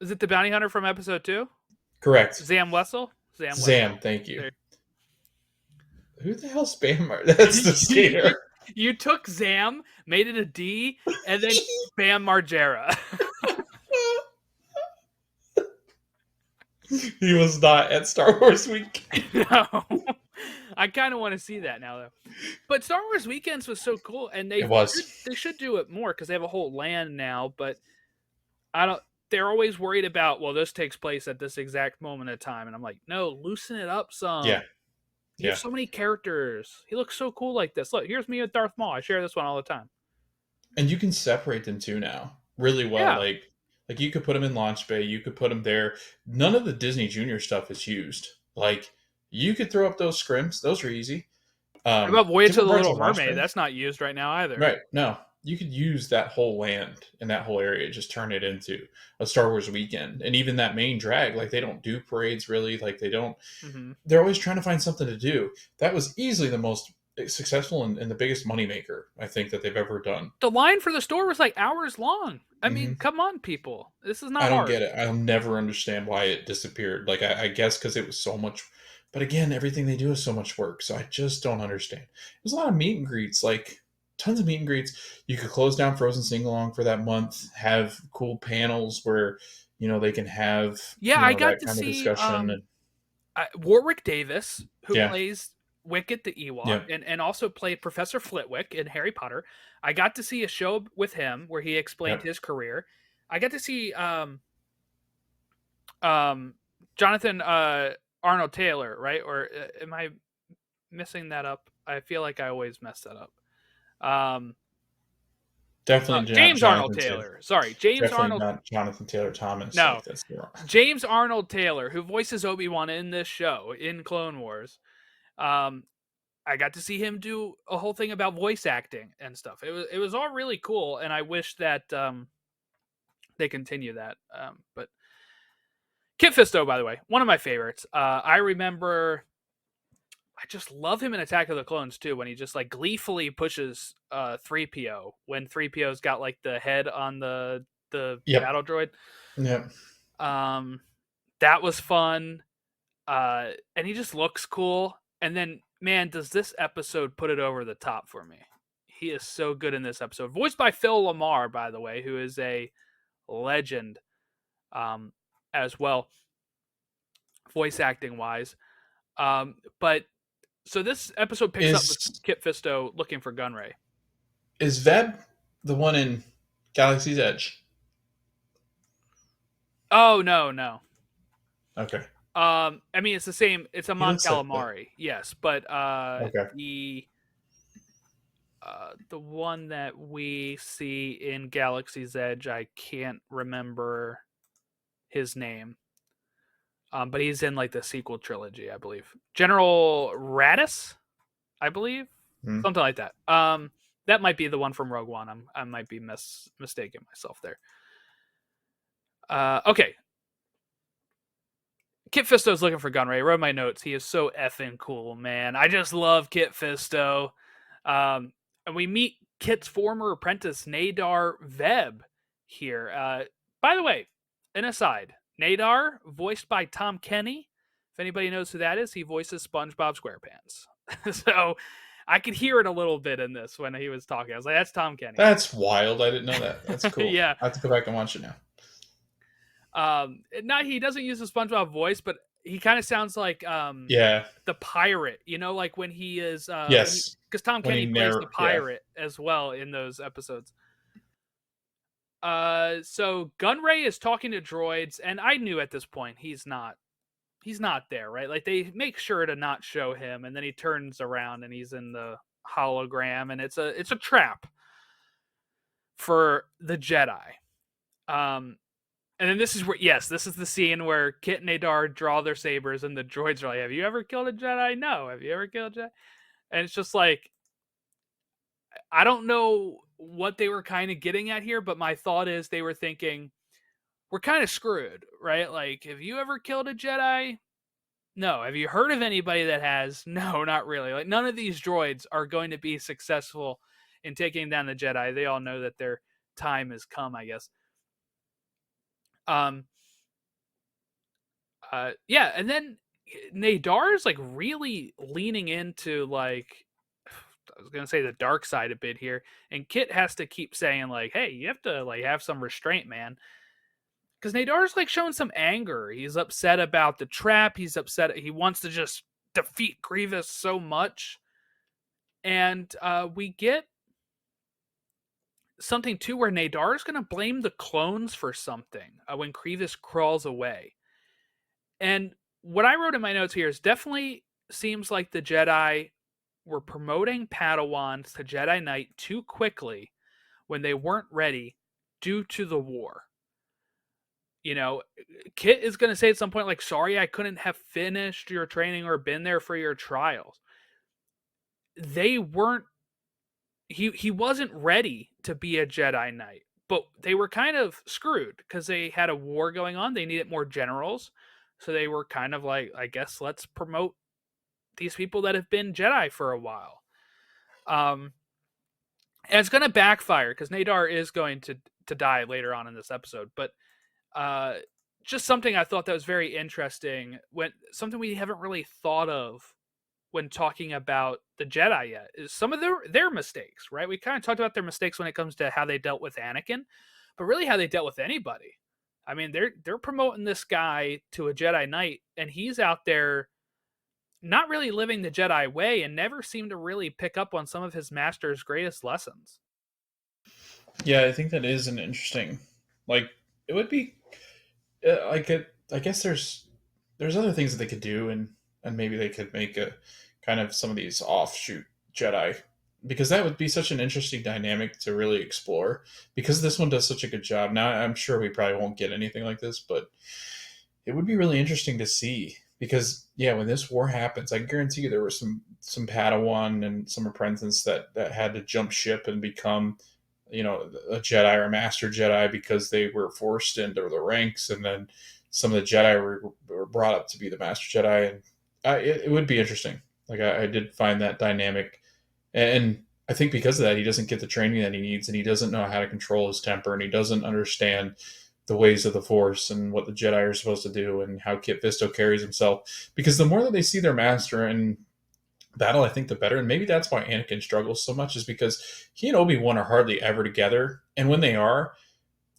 Is it the bounty hunter from episode 2? Correct. Zam Wessel? Zam Zam. Wessel. Thank you. There. Who the hell's Bam? That's the skater. You took Zam, made it a D, and then Bam Margera. He was not at Star Wars Week. No. I kind of want to see that now, though. But Star Wars Weekends was so cool, and It was. they should do it more because they have a whole land now. But I don't. They're always worried about, well, this takes place at this exact moment of time, and I'm like, no, loosen it up Yeah. some. You have Yeah. so many characters. He looks so cool like this. Look, here's me with Darth Maul. I share this one all the time. And you can separate them too now really well. Yeah. Like you could put them in launch bay. You could put them there. None of the Disney Junior stuff is used. Like you could throw up those scrims. Those are easy. What about Voyage of Different the parts Little of launch Mermaid? bay. That's not used right now either. Right. No, you could use that whole land and that whole area, just turn it into a Star Wars weekend. And even that main drag, like they don't do parades really. Like they don't, Mm-hmm. they're always trying to find something to do. That was easily the most successful and the biggest moneymaker, I think, that they've ever done. The line for the store was like hours long. I mean, Hmm. come on, people. This is I not don't hard. get it. I'll never understand why it disappeared. Like, I guess because it was so much. But again, everything they do is so much work. So I just don't understand. There's a lot of meet and greets, like tons of meet and greets. You could close down Frozen Sing Along for that month, have cool panels where, they can have, Yeah, I got that to kind of see discussion. And Warwick Davis, who yeah, plays Wicket the Ewok, yeah, and also played Professor Flitwick in Harry Potter. I got to see a show with him where he explained yep. his career. I got to see um, Jonathan Arnold Taylor, right? Or am I messing that up? I feel like I always mess that up. Um, Definitely not James Arnold Jonathan Taylor. Taylor. Sorry, James Definitely Arnold. not Jonathan Taylor Thomas. No, Like, that's the wrong. James Arnold Taylor, who voices Obi-Wan in this show in Clone Wars. Um, I got to see him do a whole thing about voice acting and stuff. It was all really cool, and I wish that they continue that. But Kit Fisto, by the way, one of my favorites. I remember I just love him in Attack of the Clones too, when he just like gleefully pushes 3PO when 3PO's got like the head on the Yep. battle droid. Yep. Um, that was fun. And he just looks cool. And then, man, does this episode put it over the top for me? He is so good in this episode. Voiced by Phil Lamar, by the way, who is a legend as well, voice acting wise. But so this episode picks up with Is Kit Fisto looking for Gunray. is Veb the one in Galaxy's Edge? Oh no. Okay. I mean it's the same. It's a He Mon looks like that. Calamari, yes, but Okay. the one that we see in Galaxy's Edge. I can't remember his name. But he's in like the sequel trilogy, I believe. General Radis, I believe, Hmm. something like that. That might be the one from Rogue One. I might be mistaking myself there. Okay, Kit Fisto's looking for Gunray. I wrote my notes. He is so effing cool, man. I just love Kit Fisto. And we meet Kit's former apprentice, Nadar Veb, here. By the way, an aside, Nadar, voiced by Tom Kenny. If anybody knows who that is, he voices SpongeBob SquarePants. So I could hear it a little bit in this when he was talking. I was like, that's Tom Kenny. That's wild. I didn't know that. That's cool. Yeah. I have to go back and watch it now. Not he doesn't use the SpongeBob voice, but he kind of sounds like Yeah. the pirate, like when he is Yes. because Tom When he Kenny plays the yeah. pirate as well in those episodes. So Gunray is talking to droids, and I knew at this point he's not there, right? Like they make sure to not show him, and then he turns around and he's in the hologram, and it's a trap for the Jedi. And then this is where, yes, this is the scene where Kit and Nadar draw their sabers, and the droids are like, "Have you ever killed a Jedi? No. Have you ever killed a Jedi?" And it's just like, I don't know what they were kind of getting at here, but my thought is they were thinking, we're kind of screwed, right? Like, have you ever killed a Jedi? No. Have you heard of anybody that has? No, not really. Like, none of these droids are going to be successful in taking down the Jedi. They all know that their time has come, I guess. Um, yeah, and then Nadar's like really leaning into like, I was gonna say the dark side a bit here, and Kit has to keep saying like, "Hey, you have to like have some restraint, man," because Nadar's like showing some anger. He's upset about the trap. He's upset. He wants to just defeat Grievous so much, and we get something too where Nadar's gonna blame the clones for something when Grievous crawls away. And what I wrote in my notes here is definitely seems like the Jedi were promoting Padawans to Jedi Knight too quickly when they weren't ready due to the war. Kit is going to say at some point, like, sorry, I couldn't have finished your training or been there for your trials. They weren't, he wasn't ready to be a Jedi Knight, but they were kind of screwed because they had a war going on. They needed more generals. So they were kind of like, I guess let's promote these people that have been Jedi for a while. And it's going to backfire because Nadar is going to die later on in this episode. But just something I thought that was very interesting, when something we haven't really thought of when talking about the Jedi yet is some of their mistakes, right? We kind of talked about their mistakes when it comes to how they dealt with Anakin, but really how they dealt with anybody. I mean, they're promoting this guy to a Jedi Knight, and he's out there not really living the Jedi way and never seemed to really pick up on some of his master's greatest lessons. Yeah, I think that is an interesting. Like, it would be like I guess there's other things that they could do, and maybe they could make a kind of some of these offshoot Jedi, because that would be such an interesting dynamic to really explore, because this one does such a good job. Now I'm sure we probably won't get anything like this, but it would be really interesting to see, because yeah, when this war happens, I guarantee you there were some Padawan and some apprentices that had to jump ship and become, a Jedi or a Master Jedi because they were forced into the ranks, and then some of the Jedi were brought up to be the Master Jedi, and it would be interesting. Like I did find that dynamic, and I think because of that, he doesn't get the training that he needs, and he doesn't know how to control his temper, and he doesn't understand the ways of the Force and what the Jedi are supposed to do, and how Kit Fisto carries himself. Because the more that they see their master in battle, I think the better. And maybe that's why Anakin struggles so much, is because he and Obi-Wan are hardly ever together, and when they are,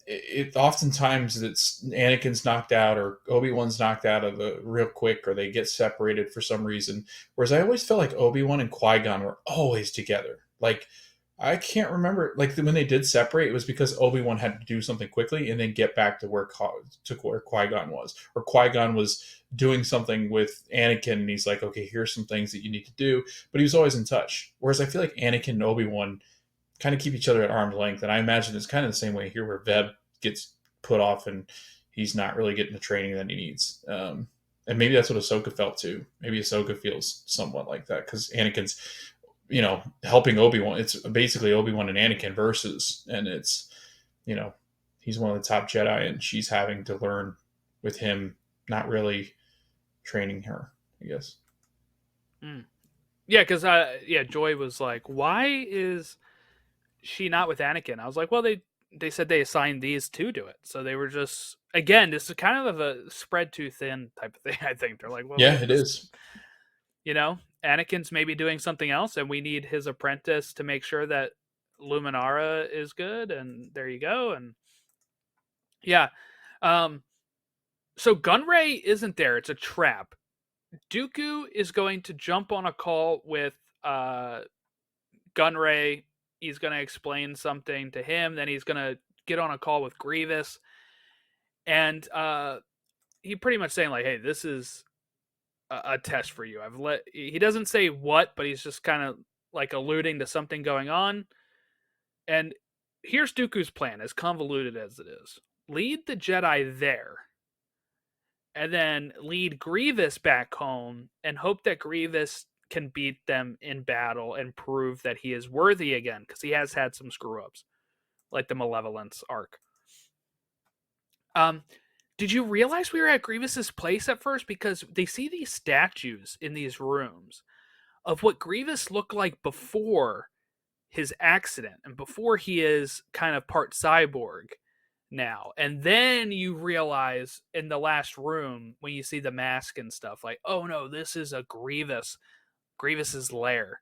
it oftentimes it's Anakin's knocked out or Obi-Wan's knocked out of the real quick, or they get separated for some reason. Whereas I always felt like Obi-Wan and Qui-Gon were always together. Like, I can't remember, like when they did separate, it was because Obi-Wan had to do something quickly and then get back to where Qui-Gon was, or Qui-Gon was doing something with Anakin, and he's like, okay, here's some things that you need to do, but he was always in touch. Whereas I feel like Anakin and Obi-Wan, kind of keep each other at arm's length. And I imagine it's kind of the same way here, where Veb gets put off and he's not really getting the training that he needs. And maybe that's what Ahsoka felt too. Maybe Ahsoka feels somewhat like that because Anakin's, helping Obi-Wan. It's basically Obi-Wan and Anakin versus, and it's, you know, he's one of the top Jedi, and she's having to learn with him, not really training her, I guess. Mm. Yeah, because Joy was like, "Why is she not with Anakin?" I was like, "Well, they said they assigned these two to it, so they were just again. This is kind of a spread too thin type of thing. I think they're like, well, Yeah, we'll it just is. Anakin's maybe doing something else, and we need his apprentice to make sure that Luminara is good, and there you go. And yeah, um, so Gunray isn't there; it's a trap. Dooku is going to jump on a call with Gunray. He's going to explain something to him. Then he's going to get on a call with Grievous, and he pretty much saying like, "Hey, this is a test for you." He doesn't say what, but he's just kind of like alluding to something going on. And here's Dooku's plan, as convoluted as it is: lead the Jedi there, and then lead Grievous back home, and hope that Grievous can beat them in battle and prove that he is worthy again, because he has had some screw ups, like the Malevolence arc. Um, did you realize we were at Grievous's place at first? Because they see these statues in these rooms of what Grievous looked like before his accident and before he is kind of part cyborg now. And then you realize in the last room when you see the mask and stuff, like, oh no, this is a Grievous's lair.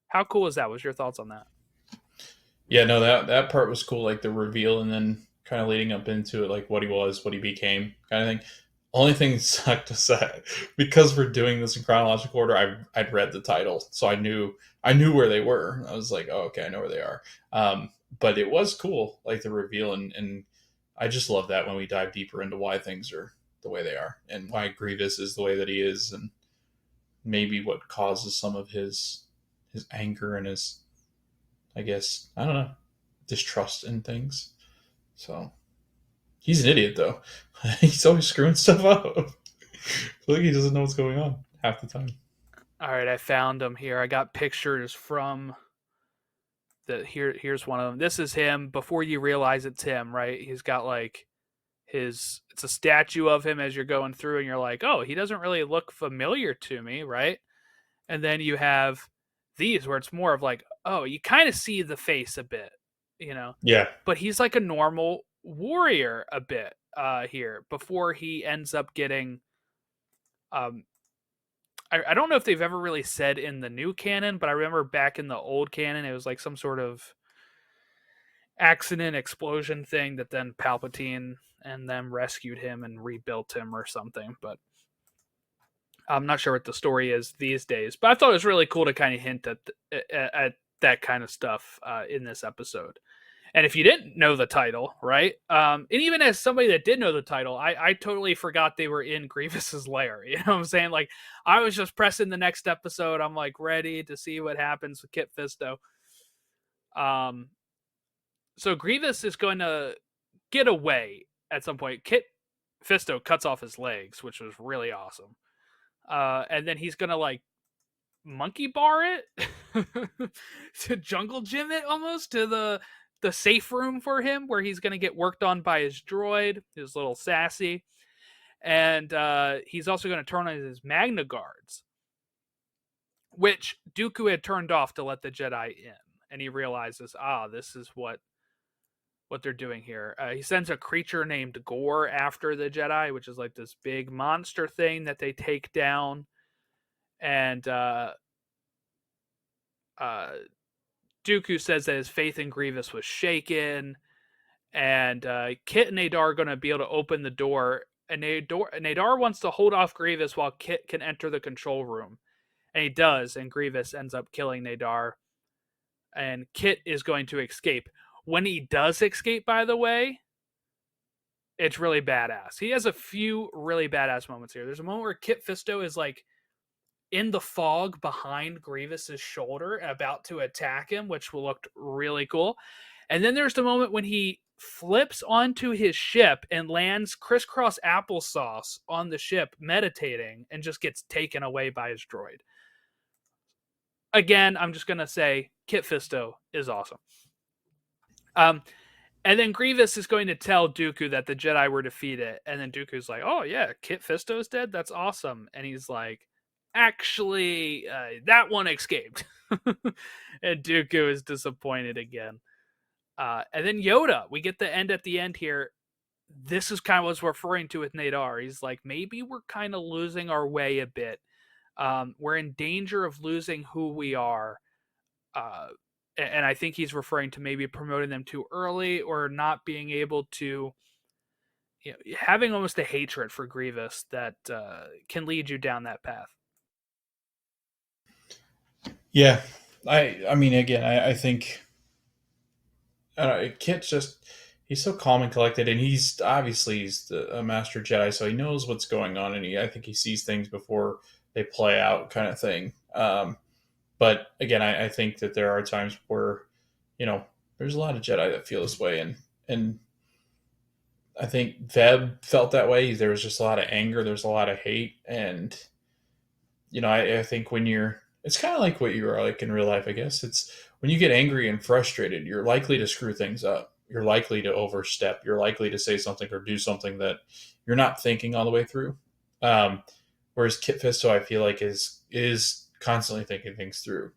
How cool is that? What's your thoughts on that? Yeah, no, that part was cool, like the reveal, and then kind of leading up into it, like what he was, what he became, kind of thing. Only thing sucked is that because we're doing this in chronological order, I'd read the title, so I knew where they were. I was like, oh, okay, I know where they are. But it was cool, like the reveal, and I just love that when we dive deeper into why things are the way they are, and why Grievous is the way that he is, and maybe what causes some of his anger and his, I guess, I don't know, distrust in things. So he's an idiot though. He's always screwing stuff up. Like he doesn't know what's going on half the time. All right, I found him here. I got pictures from here's one of them. This is him before you realize it's him, right? He's got like it's a statue of him as you're going through, and you're like, oh, he doesn't really look familiar to me, right? And then you have these where it's more of like, oh, you kind of see the face a bit, you know, Yeah, but he's like a normal warrior a bit here before he ends up getting. um I don't know if they've ever really said in the new canon, but I remember back in the old canon it was like some sort of accident explosion thing that then Palpatine and them rescued him and rebuilt him or something. But I'm not sure what the story is these days. But I thought it was really cool to kind of hint at that kind of stuff in this episode. And if you didn't know the title, right? And even as somebody that did know the title, I totally forgot they were in Grievous's lair. You know what I'm saying? Like, I was just pressing the next episode. I'm like ready to see what happens with Kit Fisto. Um, so Grievous is going to get away at some point. Kit Fisto cuts off his legs, which was really awesome. And then he's gonna like monkey bar it to jungle gym it almost to the safe room for him where he's gonna get worked on by his droid, his little sassy. And he's also gonna turn on his Magna Guards, which Dooku had turned off to let the Jedi in. And he realizes, this is what they're doing here. He sends a creature named Gore after the Jedi, which is like this big monster thing that they take down. And Dooku says that his faith in Grievous was shaken, and Kit and Nadar are going to be able to open the door. And Nadar wants to hold off Grievous while Kit can enter the control room, and he does. And Grievous ends up killing Nadar, and Kit is going to escape. When he does escape, by the way, it's really badass. He has a few really badass moments here. There's a moment where Kit Fisto is like in the fog behind Grievous's shoulder, about to attack him, which looked really cool. And then there's the moment when he flips onto his ship and lands crisscross applesauce on the ship, meditating, and just gets taken away by his droid. Again, I'm just gonna say Kit Fisto is awesome. Um, and then Grievous is going to tell Dooku that the Jedi were defeated, and then Dooku's like, "Oh yeah, Kit Fisto's dead. That's awesome." And he's like, "Actually, that one escaped." And Dooku is disappointed again. And then Yoda, we get the end at the end here. This is kind of what I was referring to with Nadar. He's like, maybe we're kind of losing our way a bit. We're in danger of losing who we are. Uh, and I think he's referring to maybe promoting them too early or not being able to, having almost a hatred for Grievous that can lead you down that path. Yeah, I mean, again, I think Kit's just he's so calm and collected, and he's a master Jedi, so he knows what's going on, and I think he sees things before they play out, kind of thing. But again, I think that there are times where there's a lot of Jedi that feel this way, and I think Veb felt that way. There was just a lot of anger, there's a lot of hate, and I think when it's kind of like what you are like in real life, I guess. It's when you get angry and frustrated, you're likely to screw things up. You're likely to overstep. You're likely to say something or do something that you're not thinking all the way through. Um, Whereas Kit Fisto, I feel like is constantly thinking things through,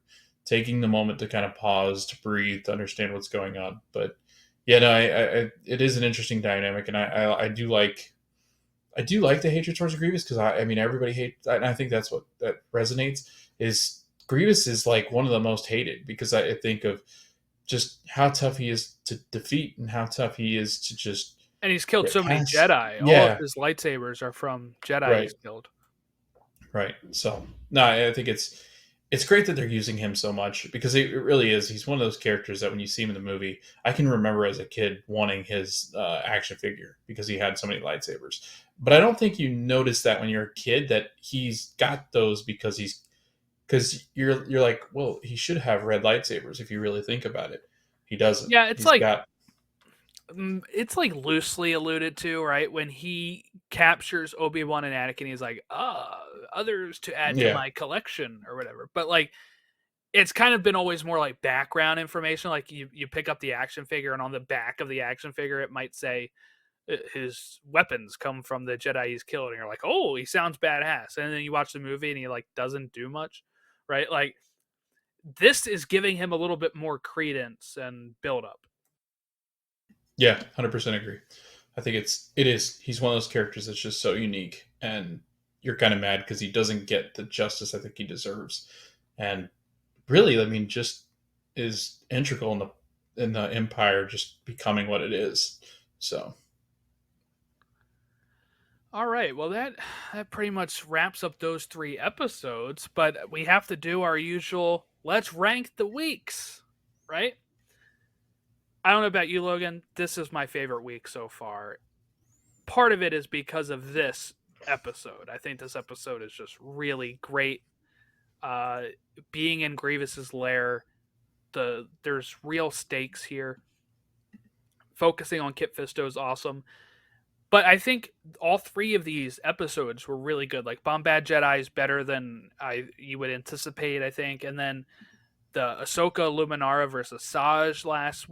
taking the moment to kind of pause, to breathe, to understand what's going on. But yeah, no, it is an interesting dynamic, and I do like the hatred towards Grievous because I mean everybody hates, and I think that's what that resonates. Is Grievous is like one of the most hated because I think of just how tough he is to defeat and how tough he is to just And he's killed get so many past. Jedi. All of Yeah, his lightsabers are from Jedi right, he's killed. right. So no, I think it's great that they're using him so much because it really is. He's one of those characters that when you see him in the movie, I can remember as a kid wanting his action figure because he had so many lightsabers. But I don't think you notice that when you're a kid that he's got those because you're like, well, he should have red lightsabers if you really think about it. He doesn't. Yeah, He's got it's like loosely alluded to, right? When he captures Obi-Wan and Anakin, he's like, others to add to yeah, my collection or whatever. But like it's kind of been always more like background information. Like you pick up the action figure, and on the back of the action figure it might say his weapons come from the Jedi he's killed, and you're like, oh, he sounds badass. And then you watch the movie and he like doesn't do much, right? Like this is giving him a little bit more credence and build up. yeah, 100% agree. I think it is. He's one of those characters that's just so unique, and you're kind of mad because he doesn't get the justice I think he deserves. And really, I mean, just is integral in the empire just becoming what it is. So All right. Well, that pretty much wraps up those 3 episodes. But we have to do our usual. Let's rank the weeks, right? I don't know about you, Logan. This is my favorite week so far. Part of it is because of this episode. I think this episode is just really great. Uh, Being in Grievous's lair, there's real stakes here. Focusing on Kit Fisto is awesome. But I think all 3 of these episodes were really good. Like Bombad Jedi is better than you would anticipate, I think. And then the Ahsoka Luminara versus Saj last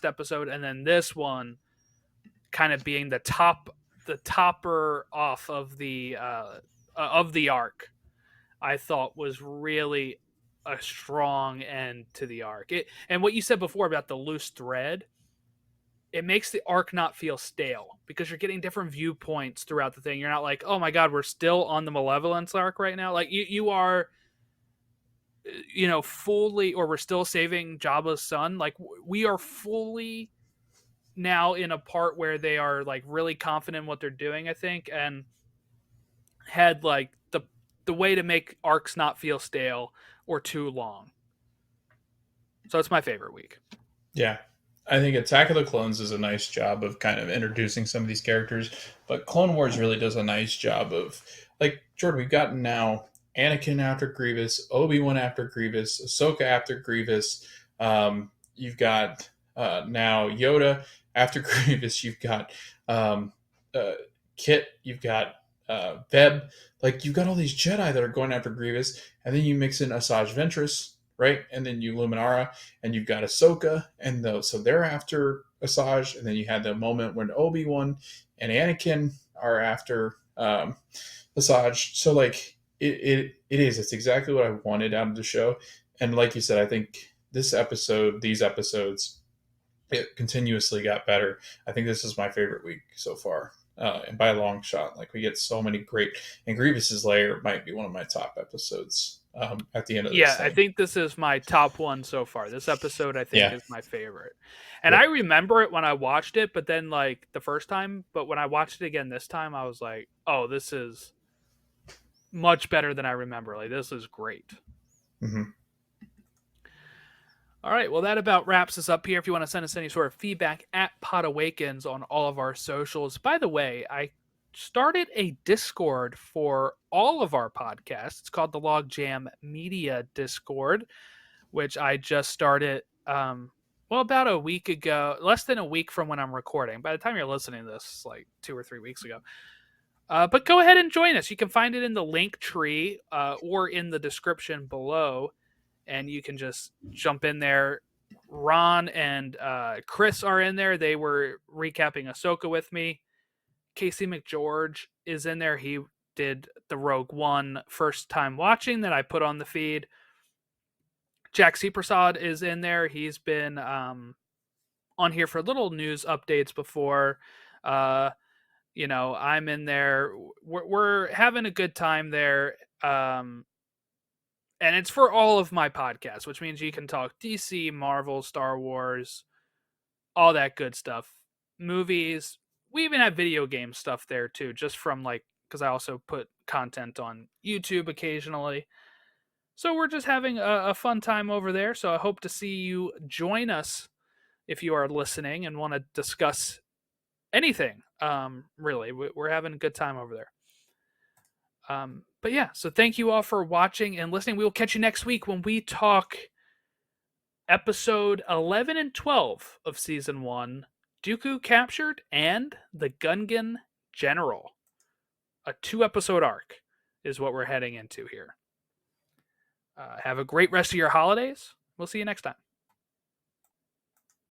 episode, and then this one kind of being the topper off of the arc. I thought was really a strong end to the arc. And what you said before about the loose thread, it makes the arc not feel stale because you're getting different viewpoints throughout the thing. You're not like, oh my god, we're still on the Malevolence arc right now. Like you are, fully, or we're still saving Jabba's son. Like we are fully now in a part where they are like really confident in what they're doing, I think, and had like the way to make arcs not feel stale or too long. So it's my favorite week. yeah, I think Attack of the Clones does a nice job of kind of introducing some of these characters, but Clone Wars really does a nice job of like Jordan. We've gotten now. Anakin after Grievous, Obi-Wan after Grievous, Ahsoka after Grievous. You've got now Yoda after Grievous. You've got um, uh, Kit. You've got Veb. Like you've got all these Jedi that are going after Grievous, and then you mix in Asajj Ventress, right? And then you Luminara, and you've got Ahsoka, and so they're after Asajj, and then you had the moment when Obi-Wan and Anakin are after Asajj. So like it is. It's exactly what I wanted out of the show. And like you said, I think these episodes, it continuously got better. I think this is my favorite week so far. And by a long shot, like we get so many great, and Grievous's lair might be one of my top episodes at the end of this Yeah, I thing. think this is my top one so far. This episode, I think, Yeah. is my favorite. And I Yep. remember it when I watched it, but then, like, the first time, but when I watched it again this time, I was like, oh, this is much better than I remember. Like, this is great. Hmm. All right, well, that about wraps us up here. If you want to send us any sort of feedback at podawakens on all of our socials. By the way, I started a Discord for all of our podcasts. It's called the Logjam Media Discord, which I just started well, about a week ago, less than a week from when I'm recording. By the time you're listening to this, like 2 or 3 weeks ago. But go ahead and join us. You can find it in the link tree or in the description below, and you can just jump in there. Ron and Chris are in there. They were recapping Ahsoka with me. Casey McGeorge is in there. He did the Rogue One first time watching that I put on the feed. Jack C. Prasad is in there. He's been on here for little news updates before. Uh, I'm in there. We're having a good time there. And it's for all of my podcasts, which means you can talk DC, Marvel, Star Wars, all that good stuff. Movies. We even have video game stuff there too, just from like, because I also put content on YouTube occasionally. So we're just having a fun time over there. So I hope to see you join us if you are listening and want to discuss anything. Really, we're having a good time over there. But yeah, so thank you all for watching and listening. We will catch you next week when we talk episode 11 and 12 of season 1, Dooku Captured and the Gungan General. A 2-episode arc is what we're heading into here. Have a great rest of your holidays. We'll see you next time.